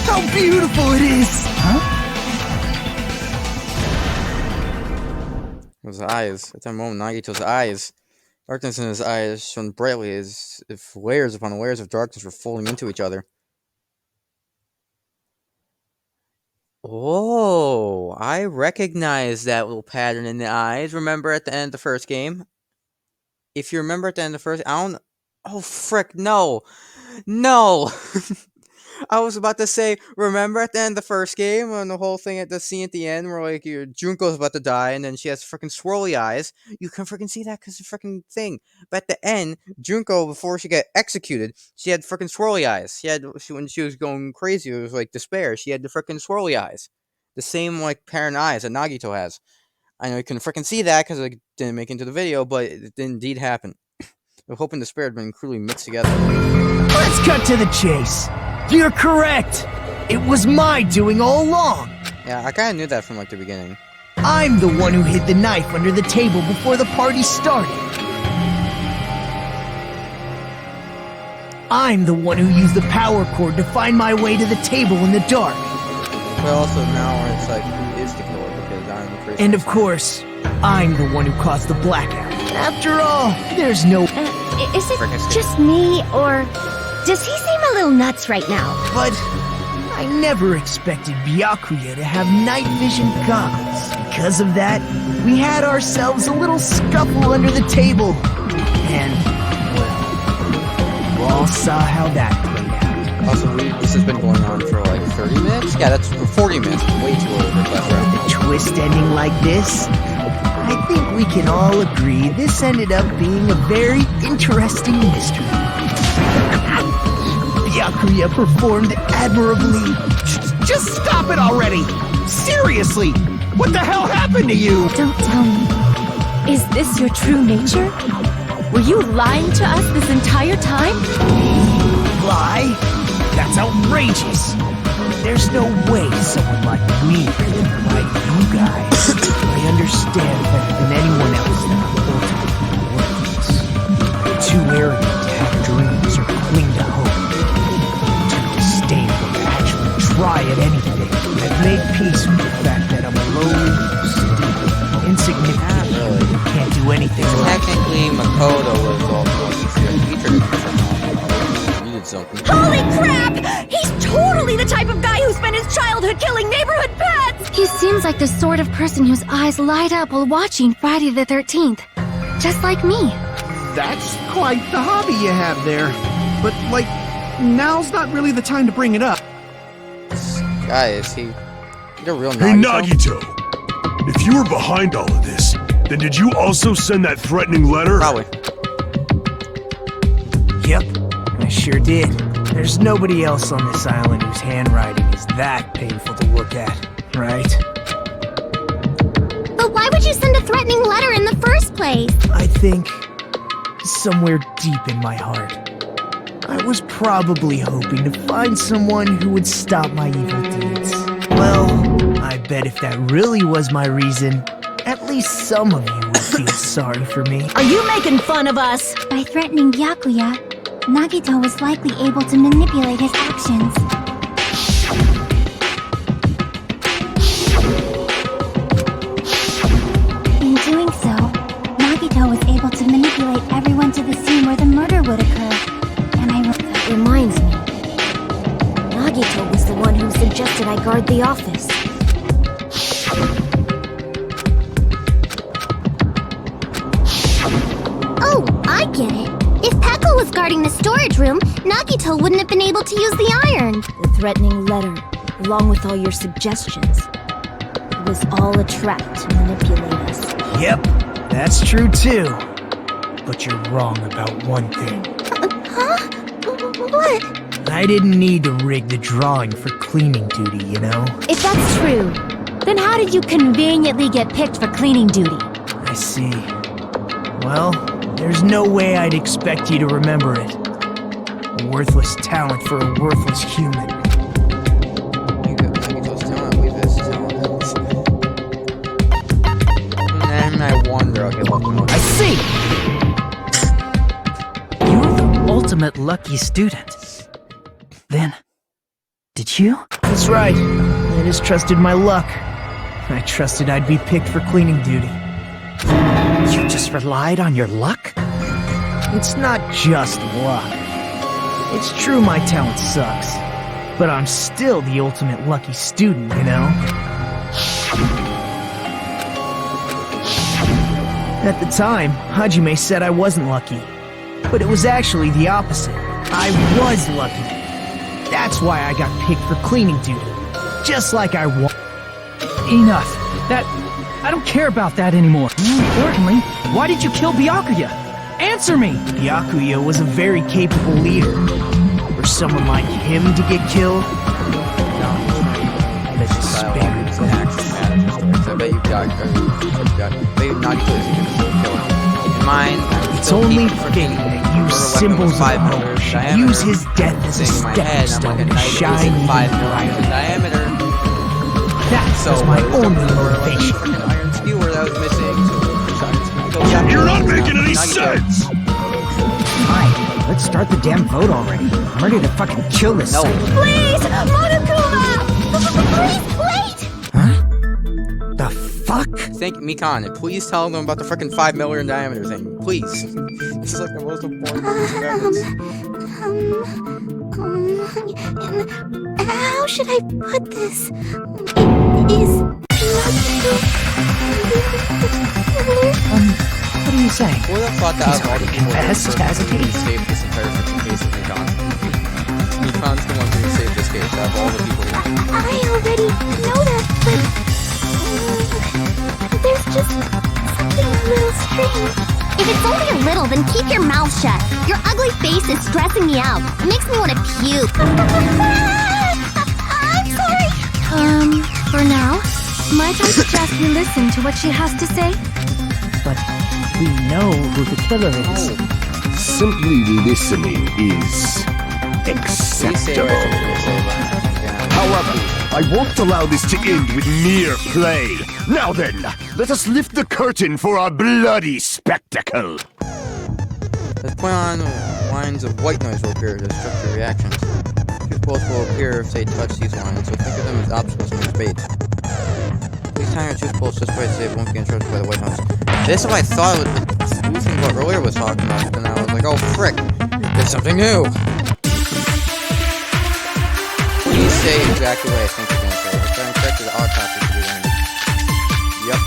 How beautiful it is! Huh? His eyes. At that moment, Nagito's eyes. Darkness in his eyes shone brightly as if layers upon layers of darkness were folding into each other. Oh, I recognize that little pattern in the eyes. Remember at the end of the first game? If you remember at the end of the first... I don't... Oh, frick, no! No! I was about to say, remember at the end of the first game, on the whole thing at the scene at the end where, like, your Junko's about to die, and then she has freaking swirly eyes? You can freaking see that because of the freaking thing. But at the end, Junko, before she got executed, she had freaking swirly eyes. When she was going crazy, it was like despair. She had the freaking swirly eyes. The same, like, pattern eyes that Nagito has. I know you couldn't freaking see that because it didn't make it into the video, but it did indeed happen. The hope and despair had been cruelly mixed together. Let's cut to the chase. You're correct. It was my doing all along. Yeah, I kinda knew that from like the beginning. I'm the one who hid the knife under the table before the party started. I'm the one who used the power cord to find my way to the table in the dark. But also now it's like, who is the killer? Because I'm the person. And of course, I'm the one who caused the blackout. After all, there's no... Is it just me, or does he seem a little nuts right now? But I never expected Byakuya to have night vision goggles. Because of that, we had ourselves a little scuffle under the table. And, well, we all saw how that played out. Also, this has been going on for like 30 minutes? Yeah, that's for 40 minutes. Way too early for class round. The twist ending like this, I think we can all agree this ended up being a very interesting mystery. Byakuya performed admirably. Just stop it already! Seriously! What the hell happened to you? Don't tell me. Is this your true nature? Were you lying to us this entire time? Lie? That's outrageous. There's no way someone like me could be like you guys. I understand better than anyone else that I'm ultimately worthless. I'm too arrogant to have dreams or cling to hope. Too disdainful to actually try at anything. I've made peace with the fact that I'm a lowly, stupid, insignificant. Really. Can't do anything right. Technically, Makoto was also a teacher needed something. Holy crap! He's totally the type of guy who spent his childhood killing neighborhood pets! He seems like the sort of person whose eyes light up while watching Friday the 13th. Just like me. That's quite the hobby you have there. But, like, now's not really the time to bring it up. Guy, is he a real Hey, Nagito? Nagito! If you were behind all of this, then did you also send that threatening letter? Probably. Yep, I sure did. There's nobody else on this island whose handwriting is that painful to look at, right? But why would you send a threatening letter in the first place? I think, somewhere deep in my heart, I was probably hoping to find someone who would stop my evil deeds. Well, I bet if that really was my reason, at least some of you would feel sorry for me. Are you making fun of us? By threatening Byakuya, Nagito was likely able to manipulate his actions. In doing so, Nagito was able to manipulate everyone to the scene where the murder would occur. That reminds me. Nagito was the one who suggested I guard the office. Oh, I get it. If Peko was guarding the storage room, Nagito wouldn't have been able to use the iron. The threatening letter, along with all your suggestions, it was all a trap to manipulate us. Yep, that's true too. But you're wrong about one thing. Huh? What? I didn't need to rig the drawing for cleaning duty, you know? If that's true, then how did you conveniently get picked for cleaning duty? I see. Well, there's no way I'd expect you to remember it. A worthless talent for a worthless human. Nagito's talent, leave his talent. And I wonder, okay, look. I see! You're the ultimate lucky student. Then, did you? That's right. I just trusted my luck. I trusted I'd be picked for cleaning duty. You just relied on your luck? It's not just luck. It's true my talent sucks, but I'm still the ultimate lucky student, you know? At the time, Hajime said I wasn't lucky, but it was actually the opposite. I was lucky. That's why I got picked for cleaning duty, just like I want. Enough. I don't care about that anymore. More importantly, why did you kill Byakuya? Answer me! Byakuya was a very capable leader. For someone like him to get killed, that's despicable. I bet you got, I bet Nagito is going to kill him. mind, It's only fitting that you symbols of hope should use his death as a stepping stone to shine even 5 brighter. millimeter diameter. That was my only motivation. Freaking iron skewer that was missing. You're not making any sense! Fine, let's start the damn vote already. I'm ready to fucking kill this No. thing. Please, Monokuma! Please wait! Huh? The fuck? Thank Mikan, please tell them about the freaking 5 millimeter diameter thing. Please. This is like the most important piece of evidence. How should I put this? Is What are you saying? Who would have thought that He's out of all the already people confessed, hasn't he? saved this entire freaking case of Mikan? Mikan's the one who saved this case out of all the people here. I already know that, but there's just something a little strange. If it's only a little, then keep your mouth shut. Your ugly face is stressing me out. It makes me want to puke. I'm sorry. For now, might I suggest we listen to what she has to say? But we know who the killer is. Simply listening is Please say what acceptable. you're saying. However, I won't allow this to end with mere play. Now then, let us lift the curtain for our bloody spectacle. Let's put on lines of white noise will appear to disrupt your reactions. Truth bolts will appear if they touch these lines, so think of them as obstacles and as baits. Please time your truth bolts just right so it won't be interrupted by the white noise. This is what I thought it was what earlier was talking about, and I was like, oh frick, there's something new! Please say exactly what I think you're gonna say. Let's try and check the autopsy to be landed. Yep.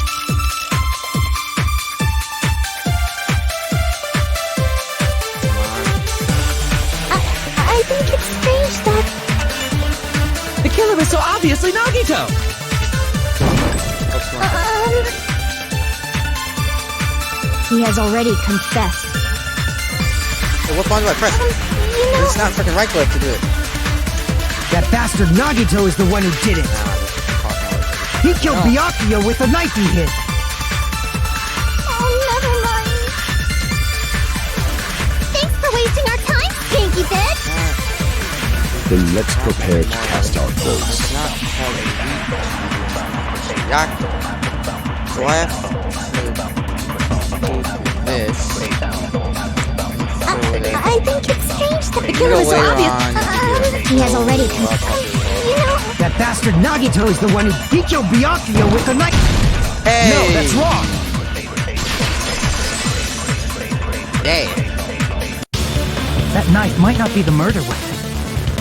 I think it's strange that The killer is so obviously Nagito! What's wrong? He has already confessed. Hey, what button do I press? It's not freaking right click to do it. That bastard Nagito is the one who did it. He killed Byakuya with the knife he hit. Oh, never mind. Thanks for wasting our time, stinky bitch! Then let's prepare to cast our votes. It's not called a beat. Yak. So I have to do this. I think it's strange that The killer is so obvious. he has already confessed. You know, That bastard Nagito is the one he killed Byakuya with the knife. Hey! No, that's wrong. Hey! That knife might not be the murder weapon.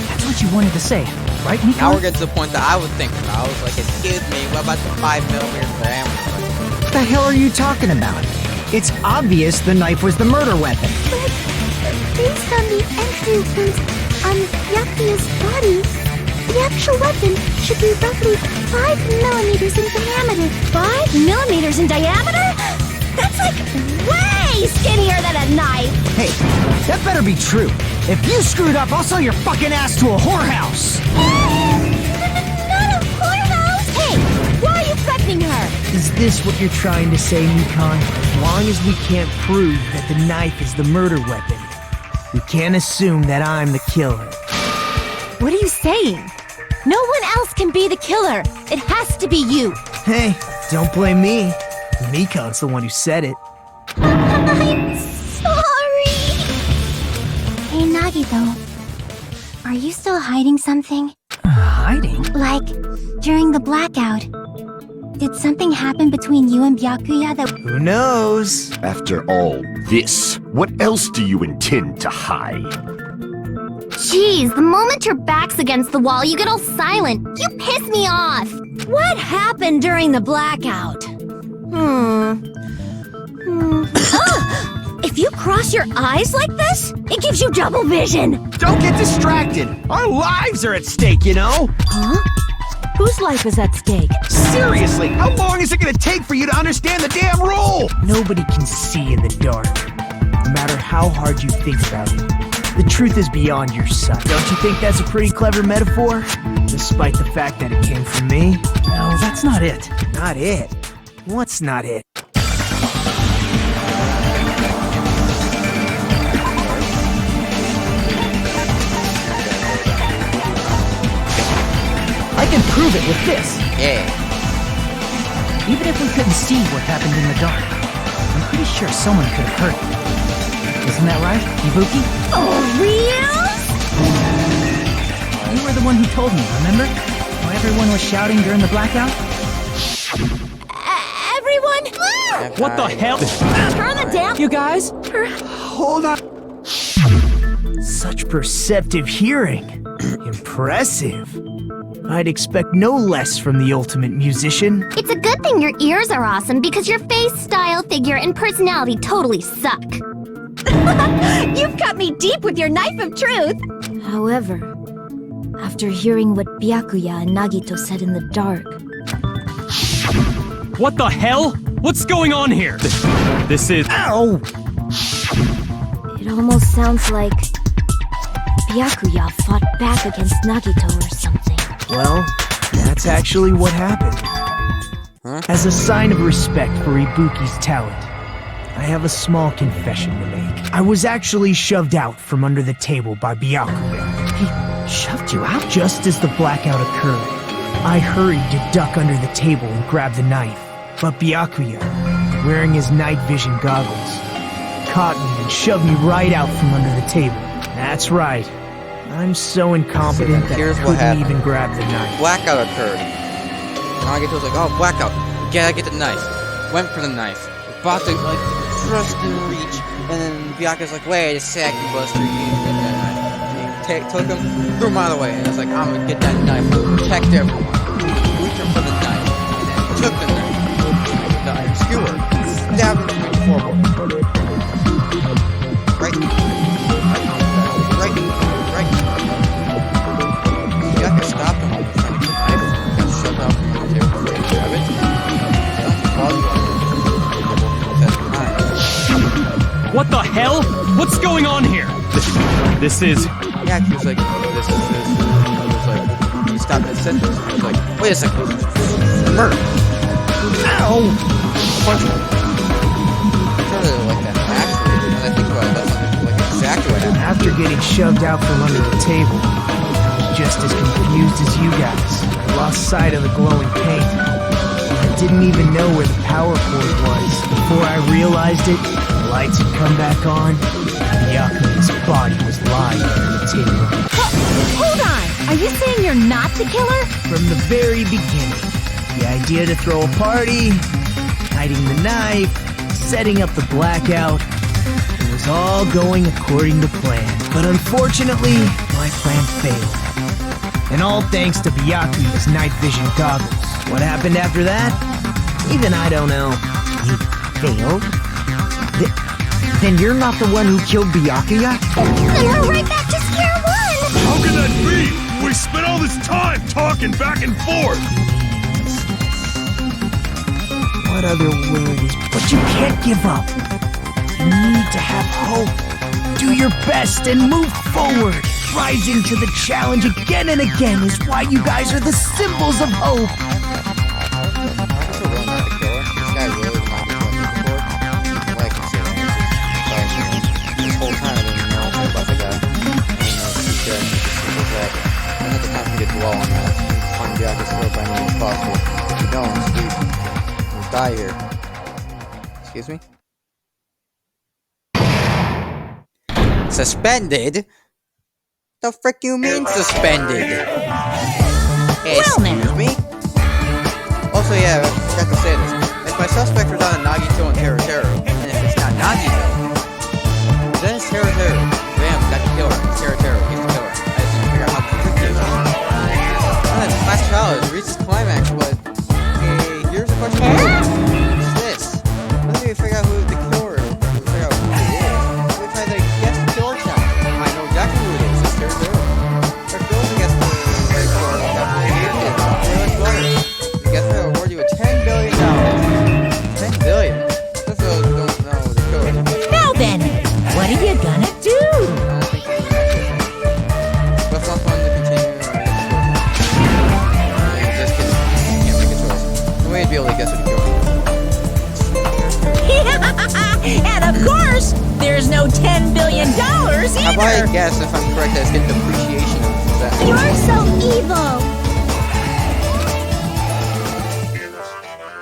That's what you wanted to say, right, Miko? Now we're getting to the point that I was thinking about. I was like, excuse me, what about the 5 millimeter diameter? What the hell are you talking about? It's obvious the knife was the murder weapon. but based on the entrances on Byakuya's body, the actual weapon should be roughly 5 millimeters in diameter. 5 millimeters in diameter? That's like way skinnier than a knife! Hey, that better be true. If you screwed up, I'll sell your fucking ass to a whorehouse. Not a whorehouse! Hey, why are you threatening her? Is this what you're trying to say, Nikon? As long as we can't prove that the knife is the murder weapon, we can't assume that I'm the killer. What are you saying? No one else can be the killer. It has to be you. Hey, don't blame me. Mikon's the one who said it. I'm sorry. Hey, Nagito. Are you still hiding something? Hiding? Like, during the blackout, did something happen between you and Byakuya that... Who knows? After all this, what else do you intend to hide? Jeez, the moment your back's against the wall, you get all silent. You piss me off. What happened during the blackout? If you cross your eyes like this, it gives you double vision. Don't get distracted. Our lives are at stake, you know? Huh? Whose life is at stake? Seriously, how long is it gonna take for you to understand the damn rule? Nobody can see in the dark, no matter how hard you think about it. The truth is beyond your sight. Don't you think that's a pretty clever metaphor? Despite the fact that it came from me? No, that's not it. Not it. What's not it? I can prove it with this. Yeah. Even if we couldn't see what happened in the dark, I'm pretty sure someone could have heard it. Isn't that right, Ibuki? Oh, real? You were the one who told me, remember? How everyone was shouting during the blackout? Everyone? What the hell? Turn the damn... You guys? Hold on. Such perceptive hearing. Impressive. I'd expect no less from the ultimate musician. It's a good thing your ears are awesome because your face, style, figure, and personality totally suck. You've cut me deep with your knife of truth. However, after hearing what Byakuya and Nagito said in the dark, What the hell? What's going on here? This is... Ow! it almost sounds like Byakuya fought back against Nagito or something. Well, that's actually what happened. Huh? As a sign of respect for Ibuki's talent, I have a small confession to make. I was actually shoved out from under the table by Byakuya. He shoved you out? Just as the blackout occurred, I hurried to duck under the table and grab the knife. But Byakuya, wearing his night vision goggles, caught me and shoved me right out from under the table. That's right. I'm so incompetent that I Here's what couldn't happened. even grab the knife. Blackout occurred. Nagito's like, oh, blackout. Gotta get the knife. Went for the knife. About to, like, thrust and reach. And then Byakuya's like, wait a second, Buster. You need to get that knife. And he took him, threw him out of the way. And I was like, I'm gonna get that knife. Protect everyone. Reaching for the knife. And then took the knife. The skewer. Stabbed him through the floorboard. Right. Byakuya stopped him from trying to get the knife. Got shoved out from the table before he could grab it. What the hell? What's going on here? This is... Yeah, he was like, this. He was like, he stopped his sentence. He was like, wait a second. Murder. Ow! Punch him. I really like that. Actually, when I think about it, that's like exactly what happened. After getting shoved out from under the table, I was just as confused as you guys. I lost sight of the glowing paint. I didn't even know where the power cord was. Before I realized it, the lights had come back on, and Byakuya's body was lying under the table. Hold on. Are you saying you're not the killer? From the very beginning, the idea to throw a party, hiding the knife, setting up the blackout, it was all going according to plan. But unfortunately, my plan failed. And all thanks to Byakuya's night vision goggles. What happened after that? Even I don't know. You failed? Then you're not the one who killed Byakuya? Then we're right back to square one! How can that be? We spent all this time talking back and forth! What other word is... But you can't give up. You need to have hope. Do your best and move forward. Rising to the challenge again and again is why you guys are the symbols of hope. This guy really was not before. Well, I can say that. This whole time I didn't know anything about the guy. I didn't know if he's dead. I had the time to get dwell on that. Find Byakuya's throat by any means possible. If you don't, Steve, you'll die here. Excuse me? Suspended? The frick you mean suspended? Well, now. Excuse me? Also, yeah, I forgot to say this. If my suspect was on Nagito and Teruteru, and if it's not Nagito, then it's Teruteru. Bam, got the killer. It's Teruteru. He's the killer. I just need to figure out how quick he is. And then Class Trial has reached its climax, but okay, here's a question. What's this? Let's see if we figure out who the killer is. We'll figure out who it is. We try to guess the killer count. I know exactly who it is. It's Teruteru. Our girls guess the right killer. You guess I'll award you a $10 billion. $10 billion? Those don't know the killer. Now then, what are you gonna do? I don't think it's but it's not fun to continue. Just kidding. You can't make a choice. The way you'd be able to guess what the killer is. And of course, there's no $10 billion either. How about I guess if I'm correct, I just get depreciation of that. You're so evil!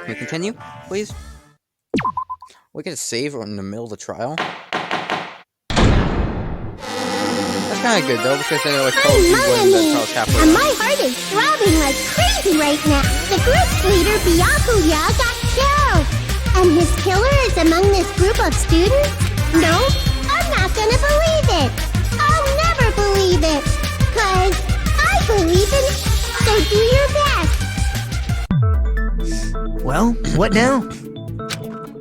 Can we continue, please? We get a save in the middle of the trial. That's kind of good though, because then it like tells you when the trial's halfway. And my heart is throbbing like crazy right now. The group's leader, Byakuya, got killed. And his killer is among this group of students? No, I'm not gonna believe it. I'll never believe it. 'Cause I believe in it. So do your best. Well, what now?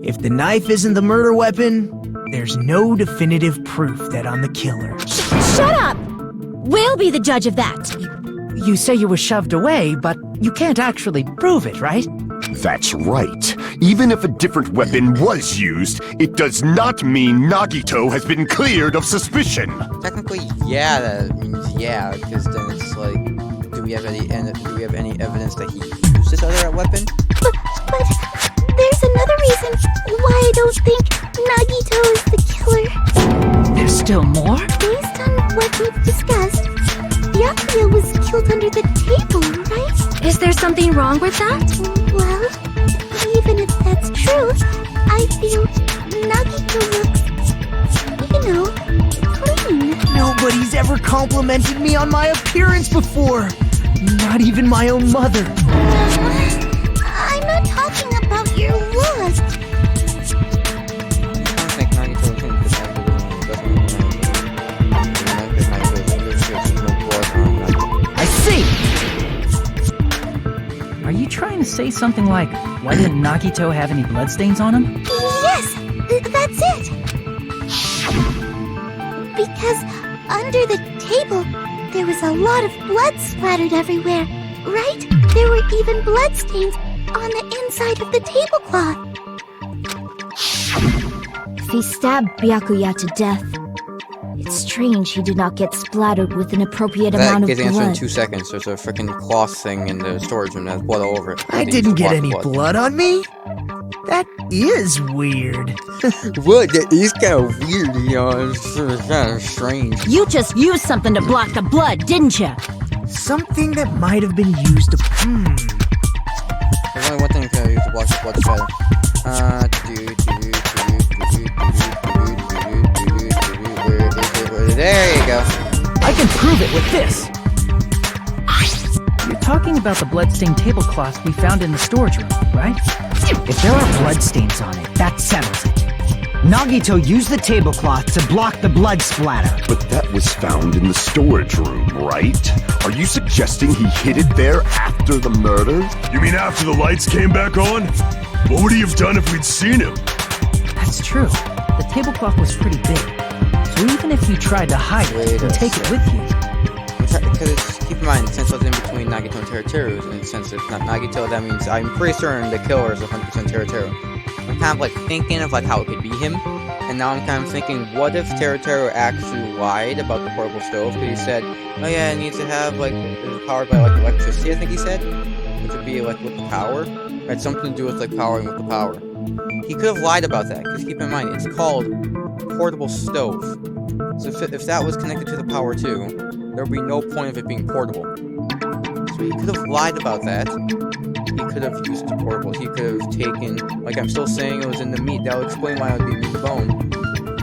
If the knife isn't the murder weapon, there's no definitive proof that I'm the killer. Shut up! We'll be the judge of that. You say you were shoved away, but you can't actually prove it, right? That's right. Even if a different weapon was used, it does not mean Nagito has been cleared of suspicion. Technically, yeah, that means yeah, because then it's like, do we have any evidence that he used this other weapon? But there's another reason why I don't think Nagito is the killer. There's still more? Based on what we've discussed, Byakuya was killed under the table, right? Is there something wrong with that? Well, even if that's true, I feel Nagito looks, clean. Nobody's ever complimented me on my appearance before. Not even my own mother. I'm not talking about your look. I see! Are you trying to say something like, why didn't Nagito have any bloodstains on him? Yes, that's it. Because under the table, there was a lot of blood splattered everywhere, right? There were even bloodstains on the inside of the tablecloth. If he stabbed Byakuya to death, it's strange he did not get splattered with an appropriate amount of That gets answered in blood. 2 seconds. There's a freaking cloth thing in the storage room that has blood all over it. I didn't get any blood on me? That is weird. What? That is kind of weird, you know. It's kind of strange. You just used something to block the blood, didn't you? Something that might have been used to... There's only one thing to use to block the blood spatter. There you go. I can prove it with this! You're talking about the bloodstained tablecloth we found in the storage room, right? If there are bloodstains on it, that settles it. Nagito used the tablecloth to block the blood splatter. But that was found in the storage room, right? Are you suggesting he hid it there after the murder? You mean after the lights came back on? What would he have done if we'd seen him? That's true. The tablecloth was pretty big. So even if you tried to hide it and take it with you... Because keep in mind, since I was in between Nagito and Teruteru, and since it's not Nagito, that means I'm pretty certain the killer is 100% Teruteru. I'm kind of like thinking of like how it could be him, and now I'm kind of thinking, what if Teruteru actually lied about the portable stove? Because he said, oh yeah, it needs to have like, it's powered by like electricity, I think he said, which would be like with the power. It had something to do with like powering with the power. He could have lied about that, because keep in mind, it's called portable stove. So if that was connected to the power too, there would be no point of it being portable. So he could have lied about that. He could have used the portable. He could have taken, like I'm still saying it was in the meat. That would explain why it would be in the bone.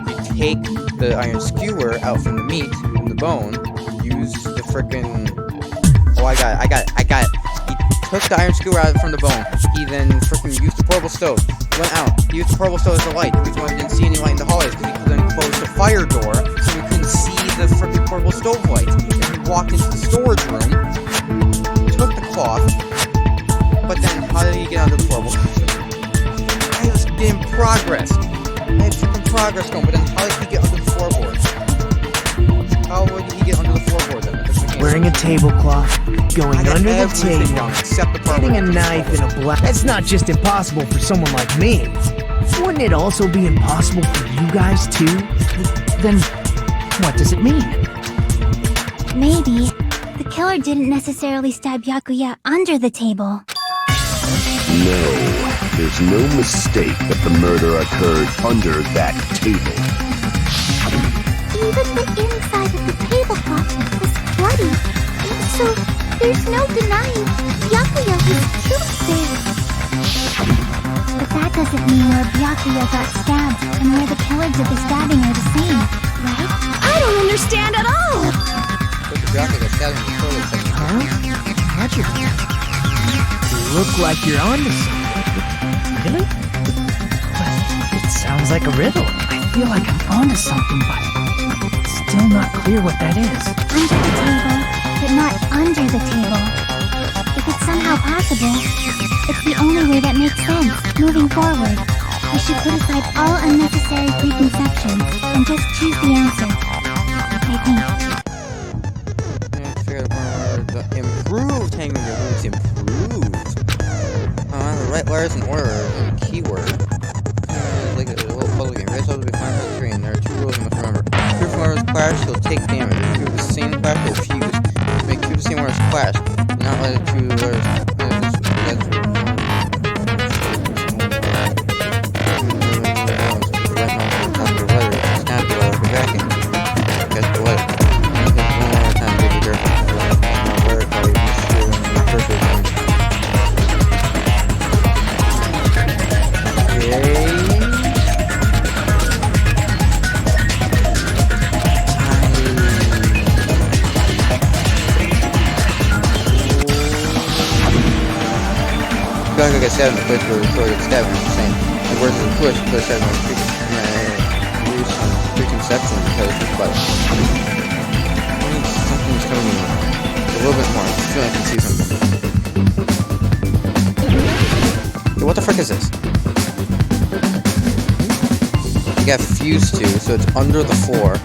You take the iron skewer out from the meat, from the bone, use the frickin'... Oh, I got it. He took the iron skewer out from the bone. He then frickin' used the portable stove. Went out. He used the portable stove as a light. The reason why we didn't see any light in the hall is because he couldn't close the fire door, so we couldn't see the frickin' portable stove light. And he walked into the storage room, took the cloth, but then how did he get onto the floorboard? I was getting progress. I had freaking progress going, but then how did he get onto the floorboard? How would he get onto the floorboard then? Wearing a tablecloth, going under the table, wrong, except the part getting a where he knife in a black... That's not just impossible for someone like me. Wouldn't it also be impossible for you guys too? Then, what does it mean? Maybe the killer didn't necessarily stab Byakuya under the table. No, there's no mistake that the murder occurred under that table. Even the inside of the tablecloth was bloody, so there's no denying Byakuya was killed there. doesn't mean where Byakuya got stabbed and where the killer did the stabbing are the same, right? I don't understand at all! But the Byakuya got stabbed in the toilet second. Huh? Roger. You look like you're onto something. Really? But it sounds like a riddle. I feel like I'm onto something, but it's still not clear what that is. Under the table, but not under the table. If it's somehow possible, it's the only way that makes sense, moving forward. I should put aside all unnecessary preconceptions and just choose the answer. I think. Improved hanging your moves improved. The right letters in order is a keyword. Like a little puzzle game. Race will be fine for the screen. There are two rules you must remember. If two letters clash, you'll take damage. If two of the same clash, you'll fuse. To make two of the same letters clash, do not let the two letters Byakuya gets stabbed in the place where the killer gets stabbed, it's the same. The words of the push, the killer stabbed in the preconception because it's about something's coming in a little bit more. I feel like I can see something. Okay, what the frick is this? You got fused to, so it's under the floor.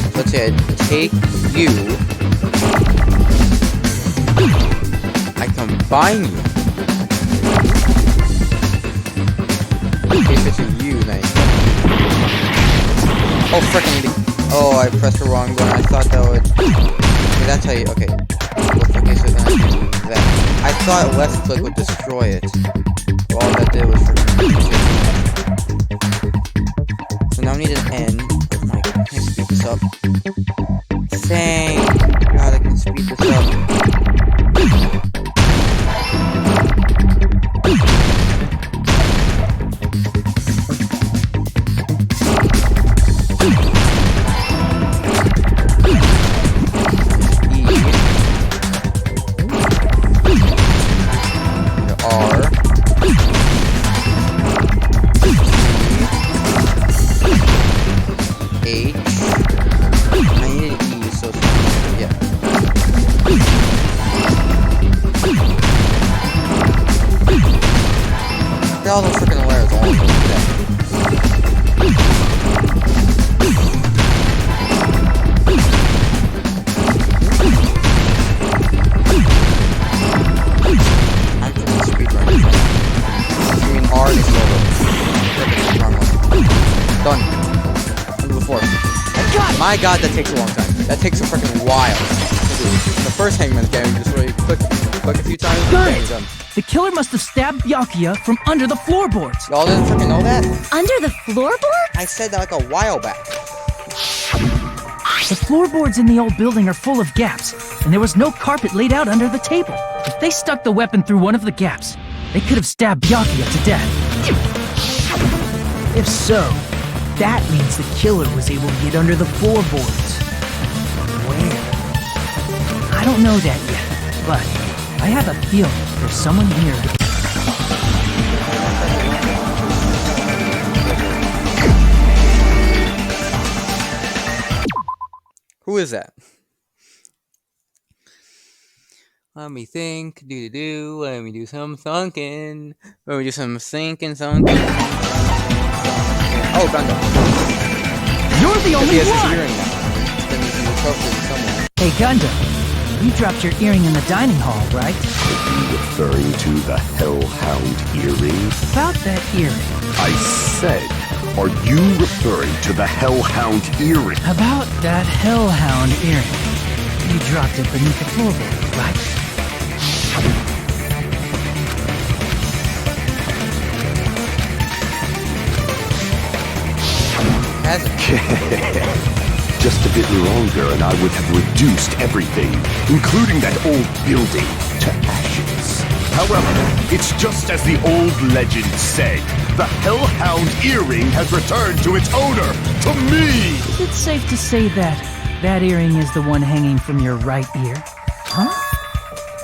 So let's say I take you. I combine you. If it's a U, then oh, frick, I need to... Oh, I pressed the wrong button. I thought that would... Okay, that's how you... Okay. Okay, so then I do that. I thought left click would destroy it. Well, all that did was so now I need an N. Can I speed this up? Thank God I can speed this up. All the freaking layers all over that. I'm doing speed run. I mean R is over. Done. Under the floor. My God, that takes a long time. That takes a freaking while. The first Hangman's game, you just really click a few times and bang, you're done. The killer must have stabbed Byakuya from under the floorboards. Y'all didn't freaking know that? Under the floorboard? I said that like a while back. The floorboards in the old building are full of gaps, and there was no carpet laid out under the table. If they stuck the weapon through one of the gaps, they could have stabbed Byakuya to death. If so, that means the killer was able to get under the floorboards. Where? I don't know that yet, but I have a feeling there's someone here. Who is that? Let me think. Let me do some thinking. Let me do some thinking. Oh, Gundam. You're the only one! Hey, Gundam. You dropped your earring in the dining hall, right? Are you referring to the Hellhound earring? About that earring. I said, are you referring to the Hellhound earring? About that Hellhound earring. You dropped it beneath the floorboard, right? Just a bit longer and I would have reduced everything, including that old building, to ashes. However, it's just as the old legend said. The Hellhound earring has returned to its owner, to me! Is it safe to say that that earring is the one hanging from your right ear? Huh?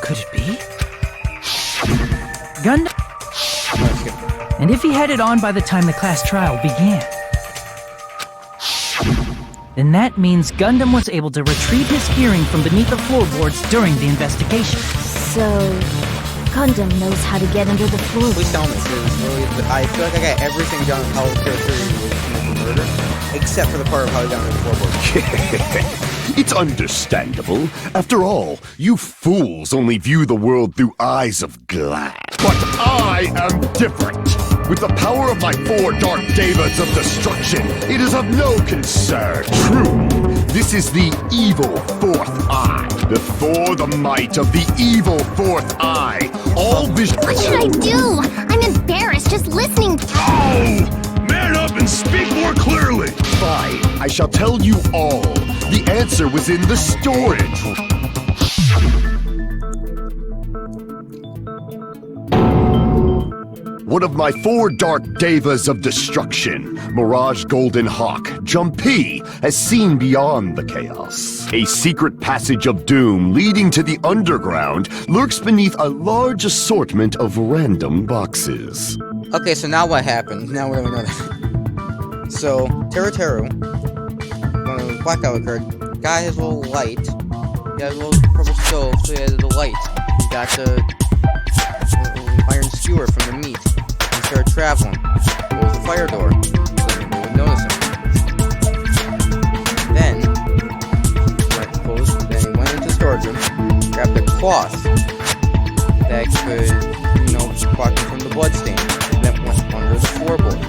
Could it be? Gundam? And if he had it on by the time the class trial began, then that means Gundam was able to retrieve his earring from beneath the floorboards during the investigation. So, Gundam knows how to get under the floorboards. Please tell me, I feel like I got everything down with how character was committing murder, except for the part of how he got under the floorboards. It's understandable. After all, you fools only view the world through eyes of glass. But I am different. With the power of my 4 dark devas of destruction, it is of no concern. Truly, this is the evil 4th eye. Before the might of the evil 4th eye, all vision... What should I do? I'm embarrassed just listening. Oh! Man up and speak more clearly! Fine, I shall tell you all. The answer was in the storage. One of my 4 dark devas of destruction, Mirage Golden Hawk, Jumpy, has seen beyond the chaos. A secret passage of doom leading to the underground lurks beneath a large assortment of random boxes. Okay, so now what happened? Now we don't know that. So, Teru, when the blackout occurred, got his little light. He had a little purple stove, so he had the light. He got the iron skewer from the meat. He started traveling. There was a fire door, so they would notice him. Then he went into the storage room, grabbed a cloth that could, block him from the bloodstain. That went under the floorboard.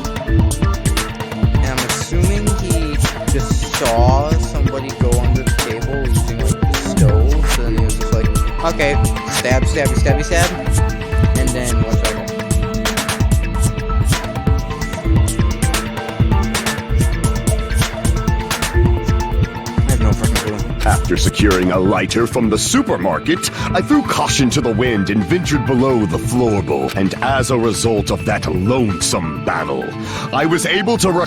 And I'm assuming he just saw somebody go under the table using the stove, so then he was just like, okay, stab, stabby, stabby, stab, and then what's that? I have no freaking clue. After securing a lighter from the supermarket, I threw caution to the wind and ventured below the floorboard. And as a result of that lonesome battle, I was able to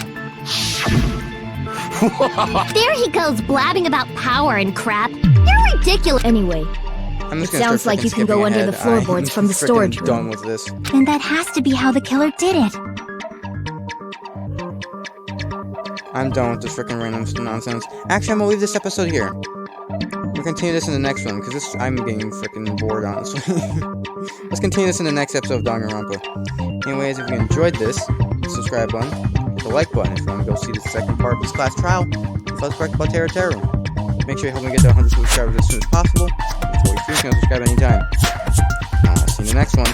There he goes blabbing about power and crap. You're ridiculous. Anyway, I'm it just gonna sounds start like you freaking can go skipping under ahead. the floorboards from the I'm storage freaking room. done with this. Then that has to be how the killer did it. I'm done with this freaking random nonsense. Actually, I'm gonna leave this episode here. We'll continue this in the next one, because I'm getting freaking bored, honestly. Let's continue this in the next episode of Danganronpa. Anyways, if you enjoyed this, hit the subscribe button, hit the like button if you want to go see the second part of this class trial. Let's talk about Teru. Make sure you help me get to 100 subscribers as soon as possible. Before you can subscribe anytime. See you in the next one.